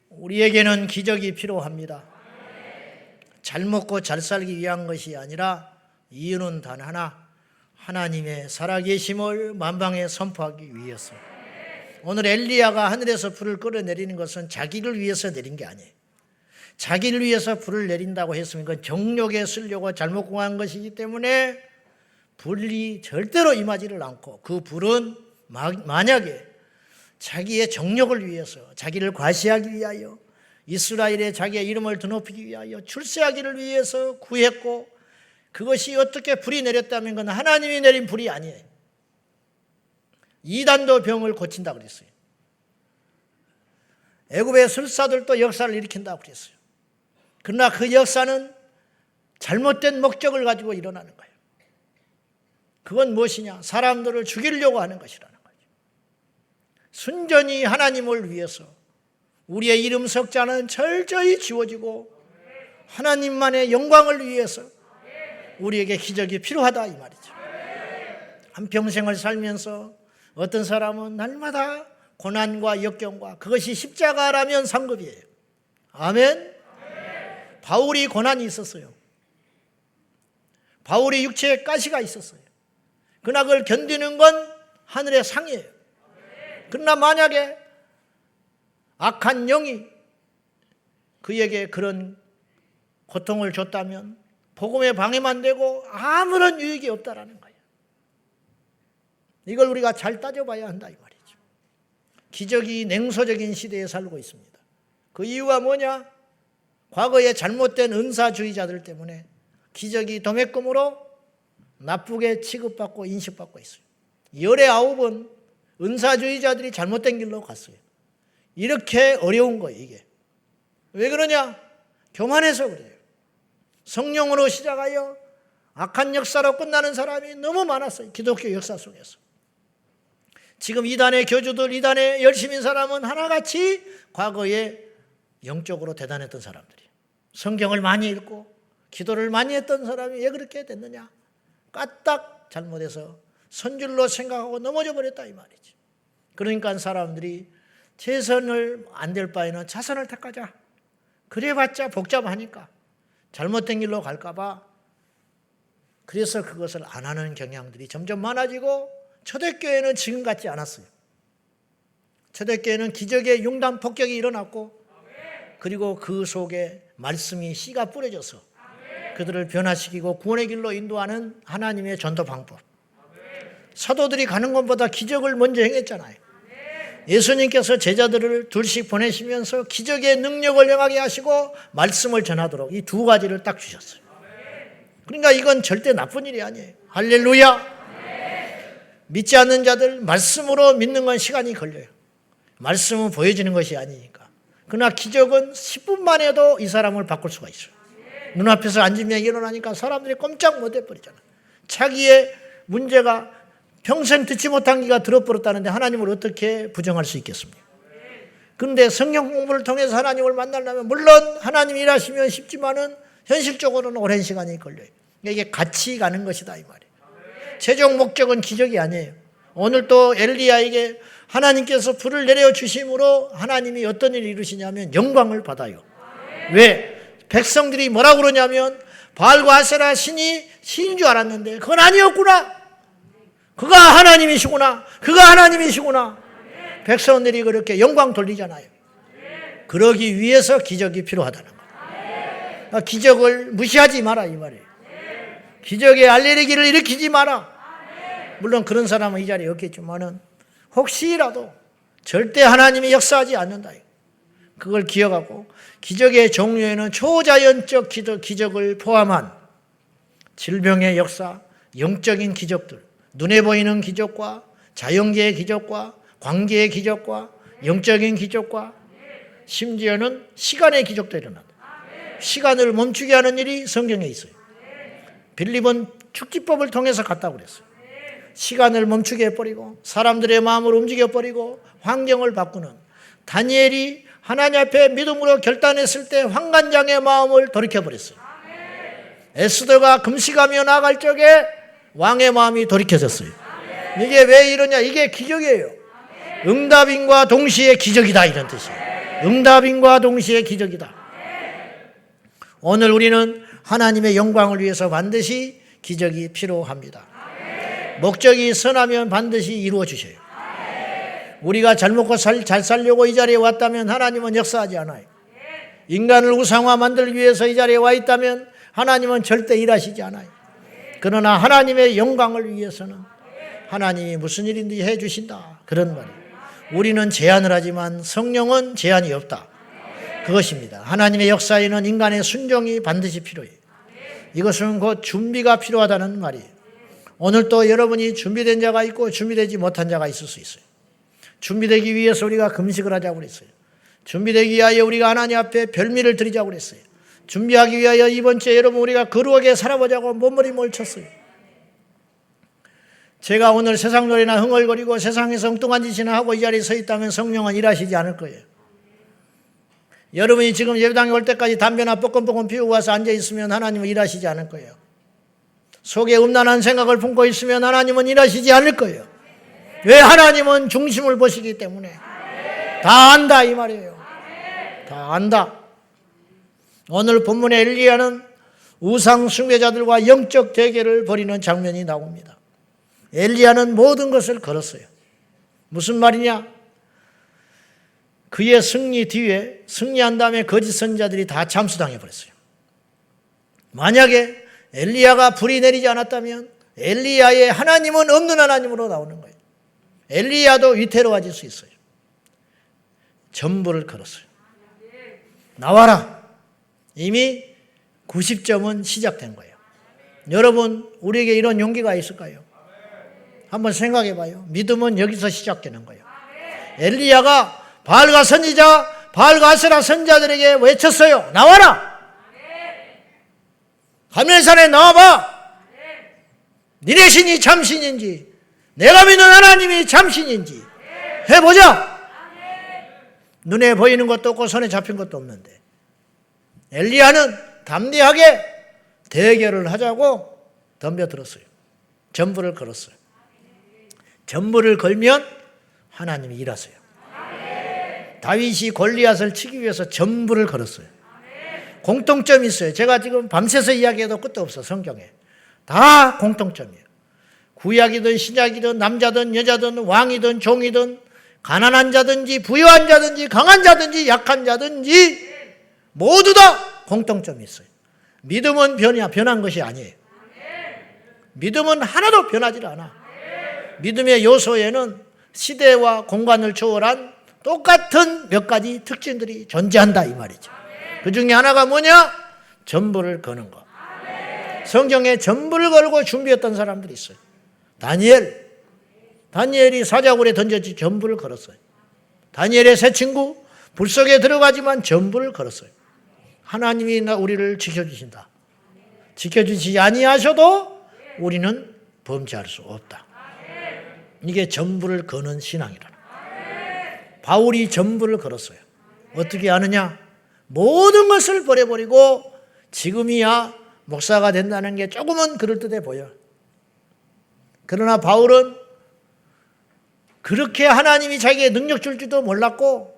우리에게는 기적이 필요합니다. 잘 먹고 잘 살기 위한 것이 아니라 이유는 단 하나, 하나님의 살아계심을 만방에 선포하기 위해서. 오늘 엘리야가 하늘에서 불을 끌어내리는 것은 자기를 위해서 내린 게 아니에요. 자기를 위해서 불을 내린다고 했으면 그건 정욕에 쓰려고 잘못 공한 것이기 때문에 불이 절대로 임하지를 않고, 그 불은 만약에 자기의 정욕을 위해서, 자기를 과시하기 위하여, 이스라엘에 자기의 이름을 드높이기 위하여, 출세하기를 위해서 구했고, 그것이 어떻게 불이 내렸다면 그건 하나님이 내린 불이 아니에요. 이단도 병을 고친다고 그랬어요. 애굽의 술사들도 역사를 일으킨다고 그랬어요. 그러나 그 역사는 잘못된 목적을 가지고 일어나는 거예요. 그건 무엇이냐? 사람들을 죽이려고 하는 것이라는 거죠. 순전히 하나님을 위해서 우리의 이름 석자는 철저히 지워지고 하나님만의 영광을 위해서 우리에게 기적이 필요하다 이 말이죠. 한평생을 살면서 어떤 사람은 날마다 고난과 역경과, 그것이 십자가라면 상급이에요. 아멘. 바울이 고난이 있었어요. 바울이 육체에 가시가 있었어요. 그러나 그걸 견디는 건 하늘의 상이에요. 그러나 만약에 악한 영이 그에게 그런 고통을 줬다면 복음에 방해만 되고 아무런 유익이 없다라는 거예요. 이걸 우리가 잘 따져봐야 한다 이 말이죠. 기적이 냉소적인 시대에 살고 있습니다. 그 이유가 뭐냐? 과거에 잘못된 은사주의자들 때문에 기적이 도매금으로 나쁘게 취급받고 인식받고 있어요. 열의 9은 은사주의자들이 잘못된 길로 갔어요. 이렇게 어려운 거예요, 이게. 왜 그러냐? 교만해서 그래요. 성령으로 시작하여 악한 역사로 끝나는 사람이 너무 많았어요, 기독교 역사 속에서. 지금 이단의 교주들, 이단의 열심인 사람은 하나같이 과거에 영적으로 대단했던 사람들이에요. 성경을 많이 읽고 기도를 많이 했던 사람이 왜 그렇게 됐느냐? 까딱 잘못해서 선줄로 생각하고 넘어져 버렸다 이 말이지. 그러니까 사람들이 최선을 안 될 바에는 차선을 택하자. 그래봤자 복잡하니까 잘못된 길로 갈까 봐. 그래서 그것을 안 하는 경향들이 점점 많아지고, 초대교회는 지금 같지 않았어요. 초대교회는 기적의 융단 폭격이 일어났고, 그리고 그 속에 말씀이 씨가 뿌려져서 그들을 변화시키고 구원의 길로 인도하는 하나님의 전도 방법. 사도들이 가는 것보다 기적을 먼저 행했잖아요. 예수님께서 제자들을 둘씩 보내시면서 기적의 능력을 행하게 하시고 말씀을 전하도록 이 두 가지를 딱 주셨어요. 그러니까 이건 절대 나쁜 일이 아니에요. 할렐루야. 믿지 않는 자들, 말씀으로 믿는 건 시간이 걸려요. 말씀은 보여지는 것이 아니니까. 그러나 기적은 10분 만에도 이 사람을 바꿀 수가 있어요. 눈앞에서 앉으면 일어나니까 사람들이 꼼짝 못해 버리잖아요. 자기의 문제가 평생 듣지 못한 귀가 들어버렸다는데 하나님을 어떻게 부정할 수 있겠습니까? 그런데 성경 공부를 통해서 하나님을 만나려면 물론 하나님 일하시면 쉽지만은 현실적으로는 오랜 시간이 걸려요. 이게 같이 가는 것이다 이 말이에요. 최종 목적은 기적이 아니에요. 오늘 또 엘리야에게 하나님께서 불을 내려 주심으로 하나님이 어떤 일을 이루시냐면 영광을 받아요. 왜? 백성들이 뭐라고 그러냐면 바알과 아세라 신이 신인 줄 알았는데 그건 아니었구나. 그가 하나님이시구나. 그가 하나님이시구나. 백성들이 그렇게 영광 돌리잖아요. 그러기 위해서 기적이 필요하다는 거예요. 기적을 무시하지 마라 이 말이에요. 기적의 알레르기를 일으키지 마라. 물론 그런 사람은 이 자리에 없겠지만은 혹시라도 절대 하나님이 역사하지 않는다. 그걸 기억하고 기적의 종류에는 초자연적 기적을 포함한 질병의 역사, 영적인 기적들, 눈에 보이는 기적과 자연계의 기적과 관계의 기적과 영적인 기적과 심지어는 시간의 기적도 일어난다. 시간을 멈추게 하는 일이 성경에 있어요. 빌립은 축지법을 통해서 갔다고 그랬어요. 시간을 멈추게 해버리고 사람들의 마음을 움직여버리고 환경을 바꾸는, 다니엘이 하나님 앞에 믿음으로 결단했을 때 환관장의 마음을 돌이켜버렸어요. 에스더가 금식하며 나갈 적에 왕의 마음이 돌이켜졌어요. 이게 왜 이러냐? 이게 기적이에요. 응답인과 동시에 기적이다 이런 뜻이에요. 응답인과 동시에 기적이다. 오늘 우리는 하나님의 영광을 위해서 반드시 기적이 필요합니다. 목적이 선하면 반드시 이루어 주셔요. 우리가 잘 먹고 잘 살려고 이 자리에 왔다면 하나님은 역사하지 않아요. 인간을 우상화 만들기 위해서 이 자리에 와 있다면 하나님은 절대 일하시지 않아요. 그러나 하나님의 영광을 위해서는 하나님이 무슨 일인지 해 주신다. 그런 말이에요. 우리는 제한을 하지만 성령은 제한이 없다. 그것입니다. 하나님의 역사에는 인간의 순종이 반드시 필요해요. 이것은 곧 준비가 필요하다는 말이에요. 오늘 또 여러분이 준비된 자가 있고 준비되지 못한 자가 있을 수 있어요. 준비되기 위해서 우리가 금식을 하자고 그랬어요. 준비되기 위하여 우리가 하나님 앞에 별미를 드리자고 그랬어요. 준비하기 위하여 이번 주에 여러분 우리가 거룩하게 살아보자고 몸부림을 쳤어요. 제가 오늘 세상 노래나 흥얼거리고 세상에서 엉뚱한 짓이나 하고 이 자리에 서 있다면 성령은 일하시지 않을 거예요. 여러분이 지금 예배당에 올 때까지 담배나 뻐끔뻐끔 피우고 와서 앉아있으면 하나님은 일하시지 않을 거예요. 속에 음란한 생각을 품고 있으면 하나님은 일하시지 않을 거예요. 왜? 하나님은 중심을 보시기 때문에. 다 안다 이 말이에요. 다 안다. 오늘 본문의 엘리야는 우상 숭배자들과 영적 대결을 벌이는 장면이 나옵니다. 엘리야는 모든 것을 걸었어요. 무슨 말이냐? 그의 승리 뒤에 승리한 다음에 거짓 선지자들이 다 잠수당해 버렸어요. 만약에 엘리야가 불이 내리지 않았다면 엘리야의 하나님은 없는 하나님으로 나오는 거예요. 엘리야도 위태로워질 수 있어요. 전부를 걸었어요. 나와라. 이미 90점은 시작된 거예요. 여러분, 우리에게 이런 용기가 있을까요? 한번 생각해 봐요. 믿음은 여기서 시작되는 거예요. 엘리야가 바알과 선지자, 바알과 아세라 선지자들에게 외쳤어요. 나와라! 가멜산에 나와봐! 니네 신이 참신인지, 내가 믿는 하나님이 참신인지 해보자! 눈에 보이는 것도 없고 손에 잡힌 것도 없는데 엘리야는 담대하게 대결을 하자고 덤벼들었어요. 전부를 걸었어요. 전부를 걸면 하나님이 일하세요. 다윗이 골리앗을 치기 위해서 전부를 걸었어요. 공통점이 있어요. 제가 지금 밤새서 이야기해도 끝도 없어. 성경에 다 공통점이에요. 구약이든 신약이든 남자든 여자든 왕이든 종이든 가난한 자든지 부유한 자든지 강한 자든지 약한 자든지 모두 다 공통점이 있어요. 믿음은 변한 것이 아니에요. 믿음은 하나도 변하지 않아. 믿음의 요소에는 시대와 공간을 초월한 똑같은 몇 가지 특징들이 존재한다 이 말이죠. 그 중에 하나가 뭐냐? 전부를 거는 것. 성경에 전부를 걸고 준비했던 사람들이 있어요. 다니엘이 사자굴에 던졌지 전부를 걸었어요. 다니엘의 새 친구 불 속에 들어가지만 전부를 걸었어요. 하나님이 우리를 지켜주신다. 지켜주시지 아니하셔도 우리는 범죄할 수 없다. 이게 전부를 거는 신앙이라는 거예요. 바울이 전부를 걸었어요. 어떻게 아느냐? 모든 것을 버려버리고 지금이야 목사가 된다는 게 조금은 그럴듯해 보여. 그러나 바울은 그렇게 하나님이 자기의 능력 줄지도 몰랐고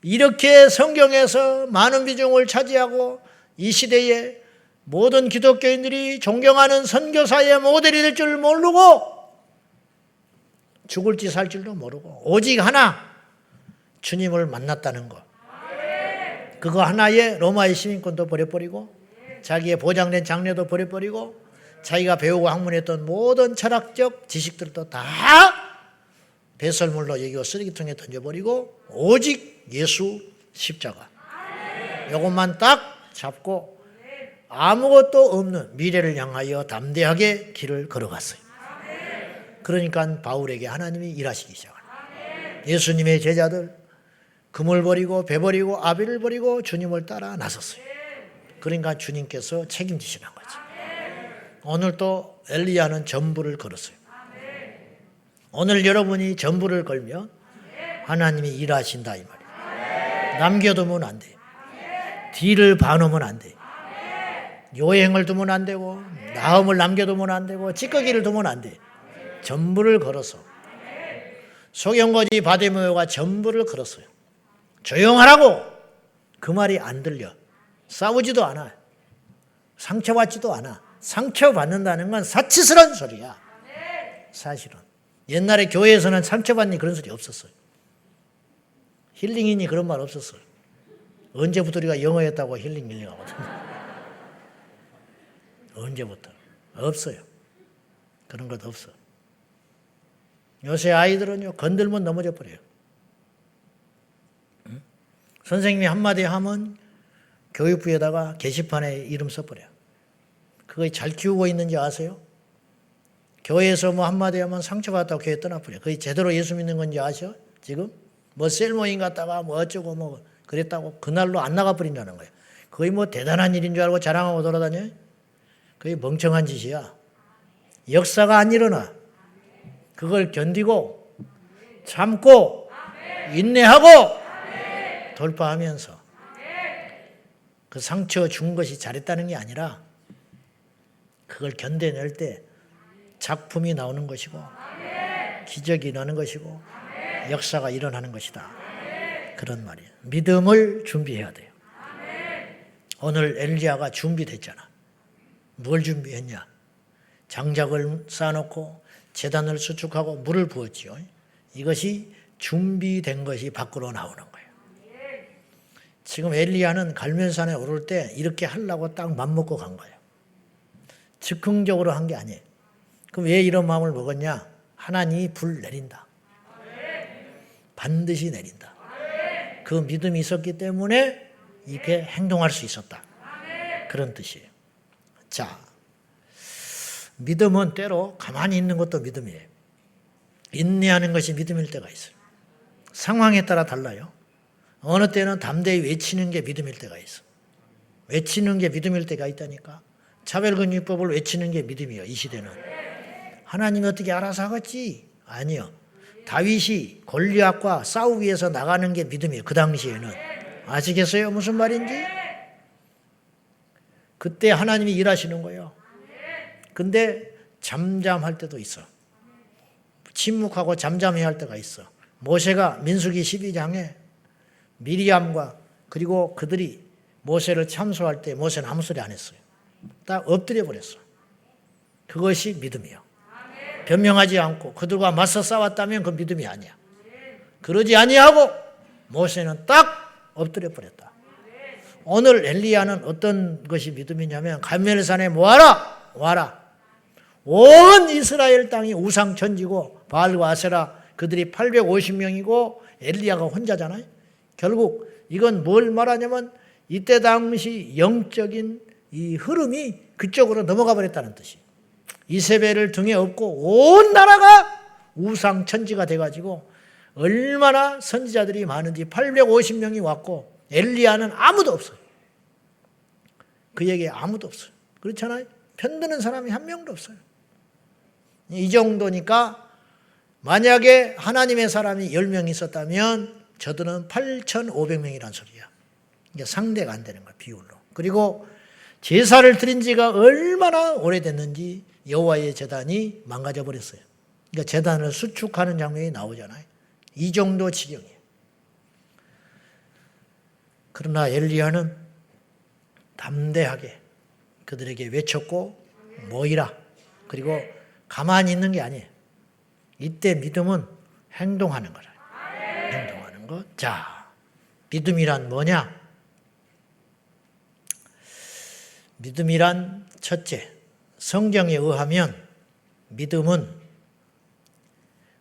이렇게 성경에서 많은 비중을 차지하고 이 시대에 모든 기독교인들이 존경하는 선교사의 모델이 될 줄 모르고 죽을지 살 줄도 모르고 오직 하나 주님을 만났다는 것. 그거 하나에 로마의 시민권도 버려버리고 자기의 보장된 장래도 버려버리고 자기가 배우고 학문했던 모든 철학적 지식들도 다 배설물로 여기고 쓰레기통에 던져버리고 오직 예수 십자가 이것만 딱 잡고 아무것도 없는 미래를 향하여 담대하게 길을 걸어갔어요. 그러니까 바울에게 하나님이 일하시기 시작합니다. 예수님의 제자들 금을 버리고 배 버리고 아비를 버리고 주님을 따라 나섰어요. 그러니까 주님께서 책임지시는 거죠. 오늘 또 엘리야는 전부를 걸었어요. 오늘 여러분이 전부를 걸면 하나님이 일하신다 이 말이에요. 남겨두면 안 돼요. 뒤를 봐놓으면 안 돼요. 요행을 두면 안 되고 나음을 남겨두면 안 되고 찌꺼기를 두면 안 돼요. 전부를 걸어서 소경거지 바데메오가 전부를 걸었어요. 조용하라고 그 말이 안 들려. 싸우지도 않아. 상처받지도 않아. 상처받는다는 건 사치스러운 소리야. 사실은 옛날에 교회에서는 상처받니 그런 소리 없었어요. 힐링이니 그런 말 없었어요. 언제부터 우리가 영어였다고 힐링하거든요. 언제부터? 없어요. 그런 것 없어. 요새 아이들은요, 건들면 넘어져 버려요. 응? 선생님이 한마디 하면 교육부에다가 게시판에 이름 써버려요. 그거 잘 키우고 있는지 아세요? 교회에서 뭐 한마디 하면 상처받았다고 교회 떠나버려요. 그게 제대로 예수 믿는 건지 아셔? 지금? 뭐 셀모임 갔다가 뭐 어쩌고 뭐 그랬다고 그날로 안 나가버린다는 거예요. 거의 뭐 대단한 일인 줄 알고 자랑하고 돌아다녀요? 그게 멍청한 짓이야. 역사가 안 일어나. 그걸 견디고 참고 인내하고 돌파하면서 그 상처 준 것이 잘했다는 게 아니라 그걸 견뎌낼 때 작품이 나오는 것이고 기적이 나는 것이고 역사가 일어나는 것이다. 그런 말이에요. 믿음을 준비해야 돼요. 오늘 엘리야가 준비됐잖아. 뭘 준비했냐? 장작을 쌓아놓고 제단을 수축하고 물을 부었지요. 이것이 준비된 것이 밖으로 나오는 거예요. 지금 엘리야는 갈멜산에 오를 때 이렇게 하려고 딱 맘먹고 간 거예요. 즉흥적으로 한 게 아니에요. 그럼 왜 이런 마음을 먹었냐? 하나님이 불 내린다. 반드시 내린다. 그 믿음이 있었기 때문에 이렇게 행동할 수 있었다. 그런 뜻이에요. 자, 믿음은 때로 가만히 있는 것도 믿음이에요. 인내하는 것이 믿음일 때가 있어요. 상황에 따라 달라요. 어느 때는 담대히 외치는 게 믿음일 때가 있어. 외치는 게 믿음일 때가 있다니까. 차별금융법을 외치는 게 믿음이에요. 이 시대는. 하나님이 어떻게 알아서 하겠지? 아니요. 다윗이 골리앗과 싸우기 위해서 나가는 게 믿음이에요. 그 당시에는. 아시겠어요? 무슨 말인지? 그때 하나님이 일하시는 거예요. 근데 잠잠할 때도 있어. 침묵하고 잠잠해야 할 때가 있어. 모세가 민수기 12장에 미리암과 그리고 그들이 모세를 참소할 때 모세는 아무 소리 안 했어요. 딱 엎드려 버렸어. 그것이 믿음이요. 변명하지 않고 그들과 맞서 싸웠다면 그 믿음이 아니야. 그러지 아니하고 모세는 딱 엎드려 버렸다. 오늘 엘리야는 어떤 것이 믿음이냐면 갈멜산에 모아라 와라. 온 이스라엘 땅이 우상 천지고 바알과 아세라 그들이 850명이고 엘리야가 혼자잖아요. 결국 이건 뭘 말하냐면 이때 당시 영적인 이 흐름이 그쪽으로 넘어가 버렸다는 뜻이에요. 이세벨을 등에 업고 온 나라가 우상 천지가 돼가지고 얼마나 선지자들이 많은지 850명이 왔고 엘리야는 아무도 없어요. 그에게 아무도 없어요. 그렇잖아요. 편드는 사람이 한 명도 없어요. 이 정도니까 만약에 하나님의 사람이 10명 있었다면 저들은 8,500명이란 소리야. 이게 상대가 안 되는 거야, 비율로. 그리고 제사를 드린 지가 얼마나 오래됐는지 여호와의 제단이 망가져 버렸어요. 그러니까 제단을 수축하는 장면이 나오잖아요. 이 정도 지경이에요. 그러나 엘리야는 담대하게 그들에게 외쳤고 모이라. 그리고 가만히 있는 게 아니에요. 이때 믿음은 행동하는 거라. 행동하는 것. 자, 믿음이란 뭐냐? 믿음이란 첫째, 성경에 의하면 믿음은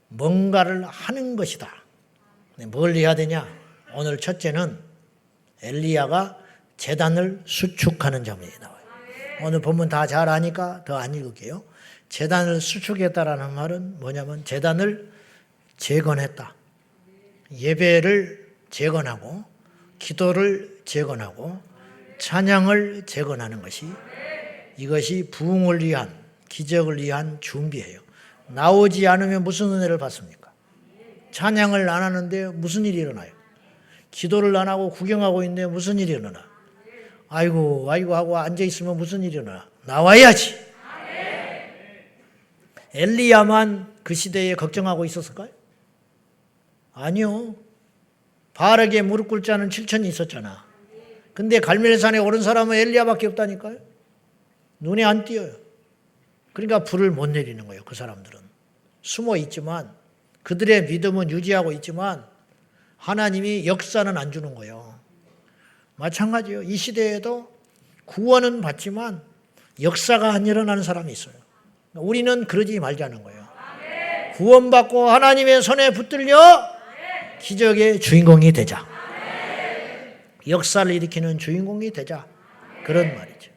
뭔가를 하는 것이다. 뭘 해야 되냐? 오늘 첫째는 엘리야가 제단을 수축하는 장면이 나와요. 오늘 본문 다 잘 아니까 더 안 읽을게요. 제단을 수축했다라는 말은 뭐냐면 제단을 재건했다. 예배를 재건하고 기도를 재건하고 찬양을 재건하는 것이 이것이 부흥을 위한 기적을 위한 준비예요. 나오지 않으면 무슨 은혜를 받습니까? 찬양을 안 하는데 무슨 일이 일어나요? 기도를 안 하고 구경하고 있는데 무슨 일이 일어나? 아이고 하고 앉아있으면 무슨 일이 일어나? 나와야지. 엘리야만 그 시대에 걱정하고 있었을까요? 아니요. 바르게 무릎 꿇지 않은 7천이 있었잖아. 근데 갈멜산에 오른 사람은 엘리야밖에 없다니까요. 눈에 안 띄어요. 그러니까 불을 못 내리는 거예요. 그 사람들은 숨어 있지만, 그들의 믿음은 유지하고 있지만 하나님이 역사는 안 주는 거예요. 마찬가지예요. 이 시대에도 구원은 받지만 역사가 안 일어나는 사람이 있어요. 우리는 그러지 말자는 거예요. 구원받고 하나님의 손에 붙들려 기적의 주인공이 되자. 역사를 일으키는 주인공이 되자. 그런 말이죠.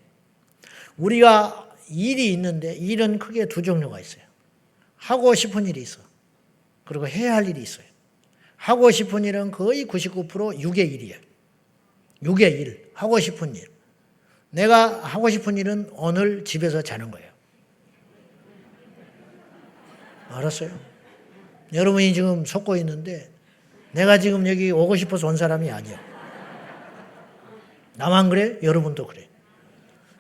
우리가 일이 있는데 일은 크게 두 종류가 있어요. 하고 싶은 일이 있어. 그리고 해야 할 일이 있어요. 하고 싶은 일은 거의 99% 육의 일이에요. 육의 일, 하고 싶은 일. 내가 하고 싶은 일은 오늘 집에서 자는 거예요. 알았어요? 여러분이 지금 속고 있는데 내가 지금 여기 오고 싶어서 온 사람이 아니야. 나만 그래? 여러분도 그래.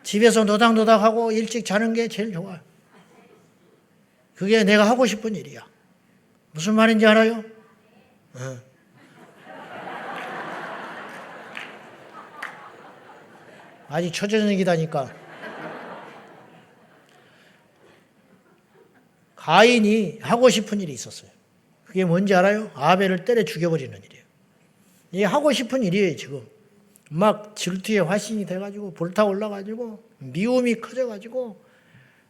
집에서 노닥노닥하고 일찍 자는 게 제일 좋아요. 그게 내가 하고 싶은 일이야. 무슨 말인지 알아요? 아직 초저녁이다니까. 가인이 하고 싶은 일이 있었어요. 그게 뭔지 알아요? 아벨을 때려 죽여버리는 일이에요. 이게 하고 싶은 일이에요, 지금. 막 질투의 화신이 돼가지고 불타올라가지고 미움이 커져가지고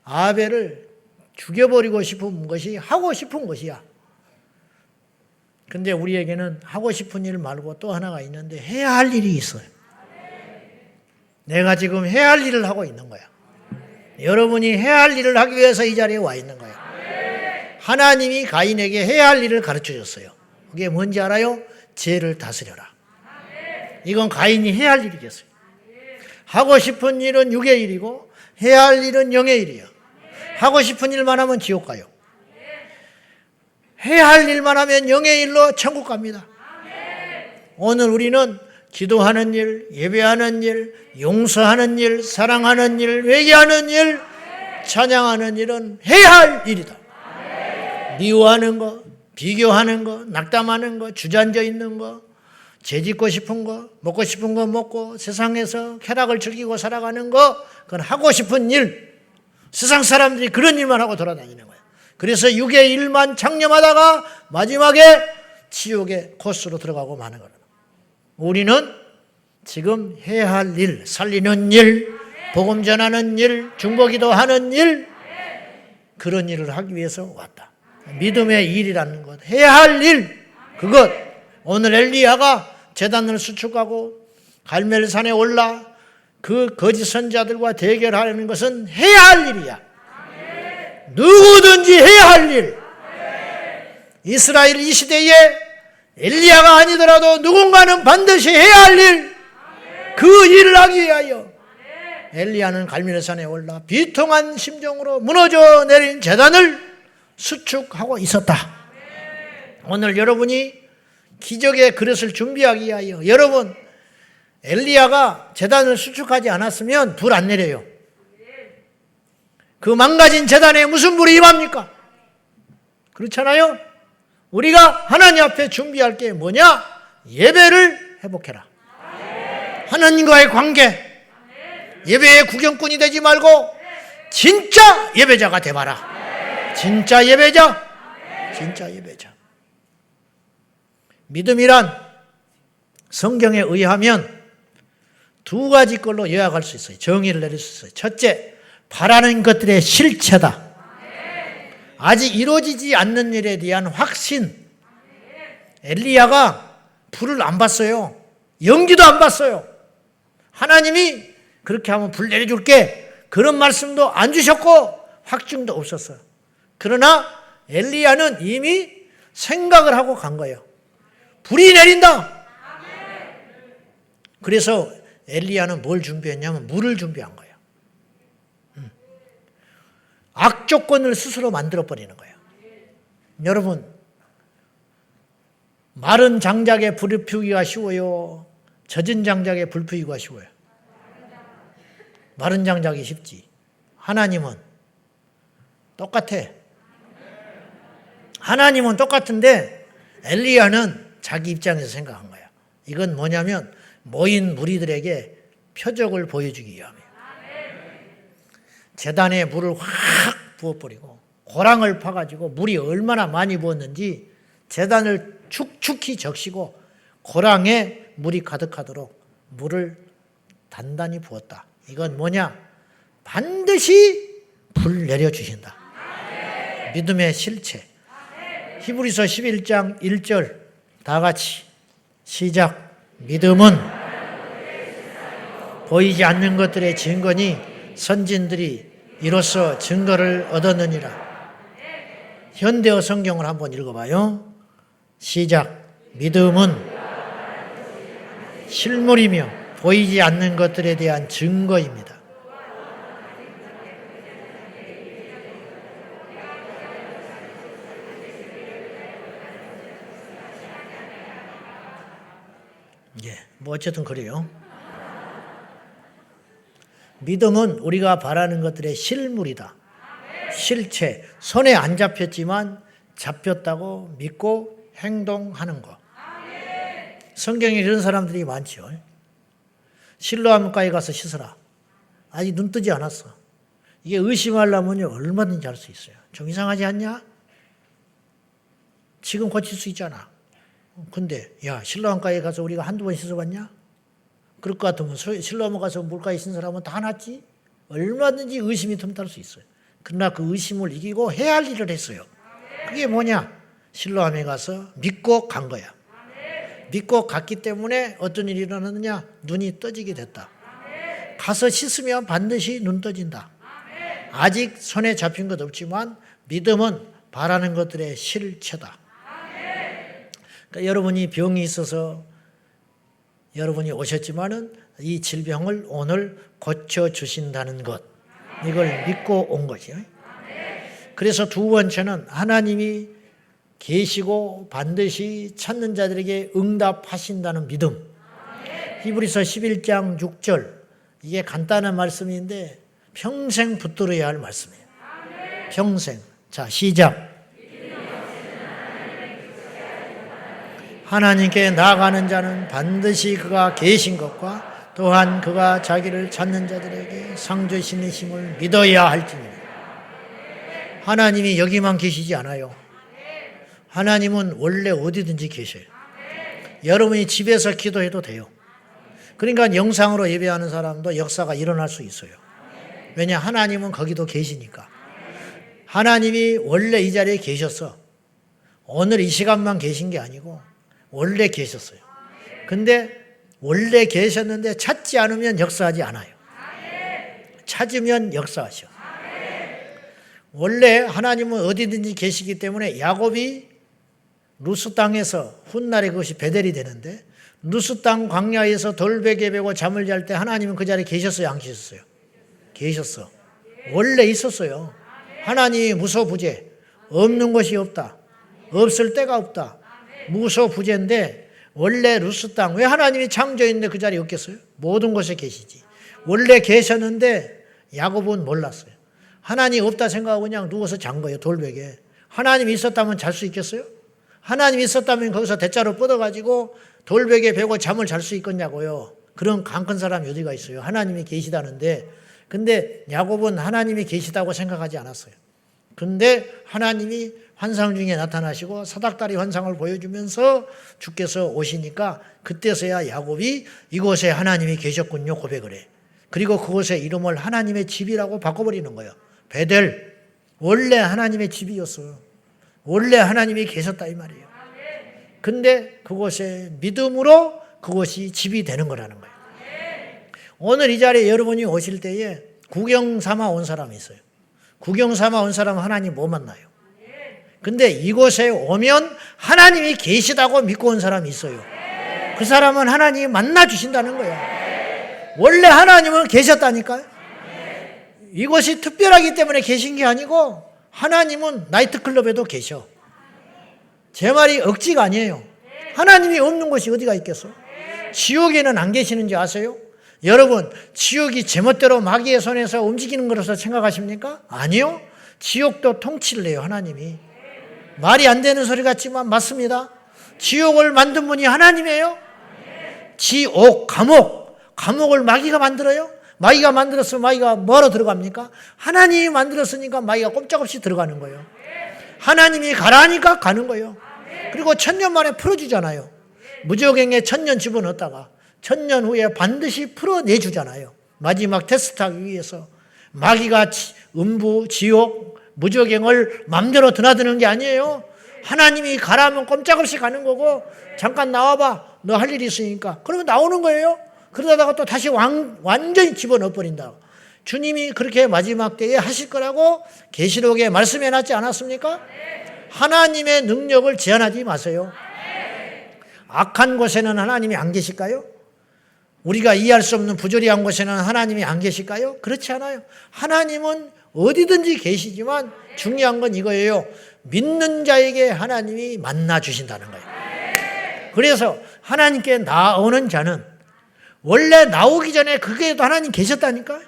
아벨을 죽여버리고 싶은 것이 하고 싶은 것이야. 근데 우리에게는 하고 싶은 일 말고 또 하나가 있는데 해야 할 일이 있어요. 내가 지금 해야 할 일을 하고 있는 거야. 여러분이 해야 할 일을 하기 위해서 이 자리에 와 있는 거야. 하나님이 가인에게 해야 할 일을 가르쳐 줬어요. 그게 뭔지 알아요? 죄를 다스려라. 이건 가인이 해야 할 일이겠어요. 하고 싶은 일은 육의 일이고 해야 할 일은 영의 일이에요. 하고 싶은 일만 하면 지옥 가요. 해야 할 일만 하면 영의 일로 천국 갑니다. 오늘 우리는 기도하는 일, 예배하는 일, 용서하는 일, 사랑하는 일, 회개하는 일, 찬양하는 일은 해야 할 일이다. 미워하는 거, 비교하는 거, 낙담하는 거, 주저앉아 있는 거, 죄짓고 싶은 거, 먹고 싶은 거 먹고 세상에서 쾌락을 즐기고 살아가는 거, 그건 하고 싶은 일. 세상 사람들이 그런 일만 하고 돌아다니는 거예요. 그래서 육의 일만 창념하다가 마지막에 지옥의 코스로 들어가고 마는 거예요. 우리는 지금 해야 할 일, 살리는 일, 복음 전하는 일, 중보기도 하는 일, 그런 일을 하기 위해서 왔다. 믿음의 일이라는 것, 해야 할 일, 그것. 오늘 엘리야가 제단을 수축하고 갈멜산에 올라 그 거짓 선자들과 대결하는 것은 해야 할 일이야. 누구든지 해야 할 일. 이스라엘 이 시대에 엘리야가 아니더라도 누군가는 반드시 해야 할 일, 그 일을 하기 위하여 엘리야는 갈멜산에 올라 비통한 심정으로 무너져 내린 제단을 수축하고 있었다. 오늘 여러분이 기적의 그릇을 준비하기 위하여, 여러분 엘리야가 제단을 수축하지 않았으면 불 안 내려요. 그 망가진 제단에 무슨 불이 임합니까? 그렇잖아요? 우리가 하나님 앞에 준비할 게 뭐냐? 예배를 회복해라. 하나님과의 관계. 예배의 구경꾼이 되지 말고 진짜 예배자가 되봐라. 진짜 예배자. 진짜 예배자. 믿음이란 성경에 의하면 두 가지 걸로 요약할 수 있어요. 정의를 내릴 수 있어요. 첫째, 바라는 것들의 실체다. 아직 이루어지지 않는 일에 대한 확신. 엘리야가 불을 안 봤어요. 연기도 안 봤어요. 하나님이 그렇게 하면 불 내려줄게, 그런 말씀도 안 주셨고 확증도 없었어요. 그러나 엘리야는 이미 생각을 하고 간 거예요. 불이 내린다. 그래서 엘리야는 뭘 준비했냐면 물을 준비한 거예요. 악조건을 스스로 만들어버리는 거예요. 여러분, 마른 장작에 불을 피우기가 쉬워요? 젖은 장작에 불 피우기가 쉬워요? 마른 장작이 쉽지. 하나님은 똑같아. 하나님은 똑같은데 엘리야는 자기 입장에서 생각한 거야. 이건 뭐냐면 모인 무리들에게 표적을 보여주기 위함이에요. 제단에 물을 확 부어버리고 고랑을 파가지고 물이 얼마나 많이 부었는지 제단을 축축히 적시고 고랑에 물이 가득하도록 물을 단단히 부었다. 이건 뭐냐? 반드시 불 내려주신다. 믿음의 실체. 히브리서 11장 1절 다 같이 시작. 믿음은 보이지 않는 것들의 증거니 선진들이 이로써 증거를 얻었느니라. 현대어 성경을 한번 읽어봐요. 시작. 믿음은 실물이며 보이지 않는 것들에 대한 증거입니다. 뭐 어쨌든 그래요. 믿음은 우리가 바라는 것들의 실물이다. 실체. 손에 안 잡혔지만 잡혔다고 믿고 행동하는 것. 성경에 이런 사람들이 많죠. 실로암가에 가서 씻어라. 아직 눈 뜨지 않았어. 이게 의심하려면 얼마든지 할 수 있어요. 좀 이상하지 않냐? 지금 고칠 수 있잖아. 근데 야, 실로암가에 가서 우리가 한두 번 씻어봤냐? 그럴 것 같으면 실로암 가서 물가에 신 사람은 다 낫지? 얼마든지 의심이 틈탈 수 있어요. 그러나 그 의심을 이기고 해야 할 일을 했어요. 그게 뭐냐? 실로암에 가서 믿고 간 거야. 믿고 갔기 때문에 어떤 일이 일어났느냐? 눈이 떠지게 됐다. 가서 씻으면 반드시 눈 떠진다. 아직 손에 잡힌 것 없지만 믿음은 바라는 것들의 실체다. 그러니까 여러분이 병이 있어서 여러분이 오셨지만은 이 질병을 오늘 고쳐주신다는 것, 이걸 믿고 온 것이요. 그래서 두 번째는 하나님이 계시고 반드시 찾는 자들에게 응답하신다는 믿음. 히브리서 11장 6절, 이게 간단한 말씀인데 평생 붙들어야 할 말씀이에요. 평생. 자, 시작. 하나님께 나아가는 자는 반드시 그가 계신 것과 또한 그가 자기를 찾는 자들에게 상 주시심을 믿어야 할지니라. 하나님이 여기만 계시지 않아요. 하나님은 원래 어디든지 계셔요. 여러분이 집에서 기도해도 돼요. 그러니까 영상으로 예배하는 사람도 역사가 일어날 수 있어요. 왜냐? 하나님은 거기도 계시니까. 하나님이 원래 이 자리에 계셨어. 오늘 이 시간만 계신 게 아니고 원래 계셨어요. 근데 원래 계셨는데 찾지 않으면 역사하지 않아요. 찾으면 역사하셔. 원래 하나님은 어디든지 계시기 때문에 야곱이 루스 땅에서 훗날에 그것이 베델이 되는데 루스 땅 광야에서 돌베개 베고 잠을 잘 때 하나님은 그 자리에 계셨어요? 안 계셨어요? 계셨어. 원래 있었어요. 하나님이 무소부재, 없는 것이 없다. 없을 때가 없다. 무소부재인데 원래 루스 땅, 왜 하나님이 창조했는데 그 자리에 없겠어요? 모든 곳에 계시지. 원래 계셨는데 야곱은 몰랐어요. 하나님 없다 생각하고 그냥 누워서 잔 거예요. 돌베개. 하나님이 있었다면 잘 수 있겠어요? 하나님이 있었다면 거기서 대자로 뻗어가지고 돌베개 베고 잠을 잘 수 있겠냐고요. 그런 강큰 사람이 어디가 있어요. 하나님이 계시다는데. 근데 야곱은 하나님이 계시다고 생각하지 않았어요. 근데 하나님이 환상 중에 나타나시고 사닥다리 환상을 보여주면서 주께서 오시니까 그때서야 야곱이 이곳에 하나님이 계셨군요 고백을 해. 그리고 그곳의 이름을 하나님의 집이라고 바꿔버리는 거예요. 베델. 원래 하나님의 집이었어요. 원래 하나님이 계셨다 이 말이에요. 근데 그곳에 믿음으로 그곳이 집이 되는 거라는 거예요. 오늘 이 자리에 여러분이 오실 때에 구경 삼아 온 사람이 있어요. 구경 삼아 온 사람은 하나님 못 만나요. 근데 이곳에 오면 하나님이 계시다고 믿고 온 사람이 있어요. 그 사람은 하나님이 만나주신다는 거예요. 원래 하나님은 계셨다니까요. 이곳이 특별하기 때문에 계신 게 아니고 하나님은 나이트클럽에도 계셔. 제 말이 억지가 아니에요. 하나님이 없는 곳이 어디가 있겠어? 지옥에는 안 계시는지 아세요? 여러분, 지옥이 제멋대로 마귀의 손에서 움직이는 것으로 생각하십니까? 아니요. 지옥도 통치를 해요, 하나님이. 말이 안 되는 소리 같지만 맞습니다. 지옥을 만든 분이 하나님이에요. 지옥, 감옥을 마귀가 만들어요? 마귀가 만들었으면 마귀가 뭐로 들어갑니까? 하나님이 만들었으니까 마귀가 꼼짝없이 들어가는 거예요. 하나님이 가라니까 가는 거예요. 그리고 1000년 만에 풀어주잖아요. 무적행에 1000년 집어넣었다가 1000년 후에 반드시 풀어내주잖아요. 마지막 테스트하기 위해서. 마귀가 음부, 지옥, 무적행을 맘대로 드나드는 게 아니에요. 하나님이 가라면 꼼짝없이 가는 거고, 잠깐 나와봐, 너 할 일이 있으니까. 그러면 나오는 거예요. 그러다가 또 다시 완전히 집어넣어버린다. 주님이 그렇게 마지막 때에 하실 거라고 계시록에 말씀해놨지 않았습니까? 하나님의 능력을 제한하지 마세요. 악한 곳에는 하나님이 안 계실까요? 우리가 이해할 수 없는 부조리한 곳에는 하나님이 안 계실까요? 그렇지 않아요. 하나님은 어디든지 계시지만 중요한 건 이거예요. 믿는 자에게 하나님이 만나 주신다는 거예요. 그래서 하나님께 나오는 자는 원래 나오기 전에 그게도 하나님 계셨다니까.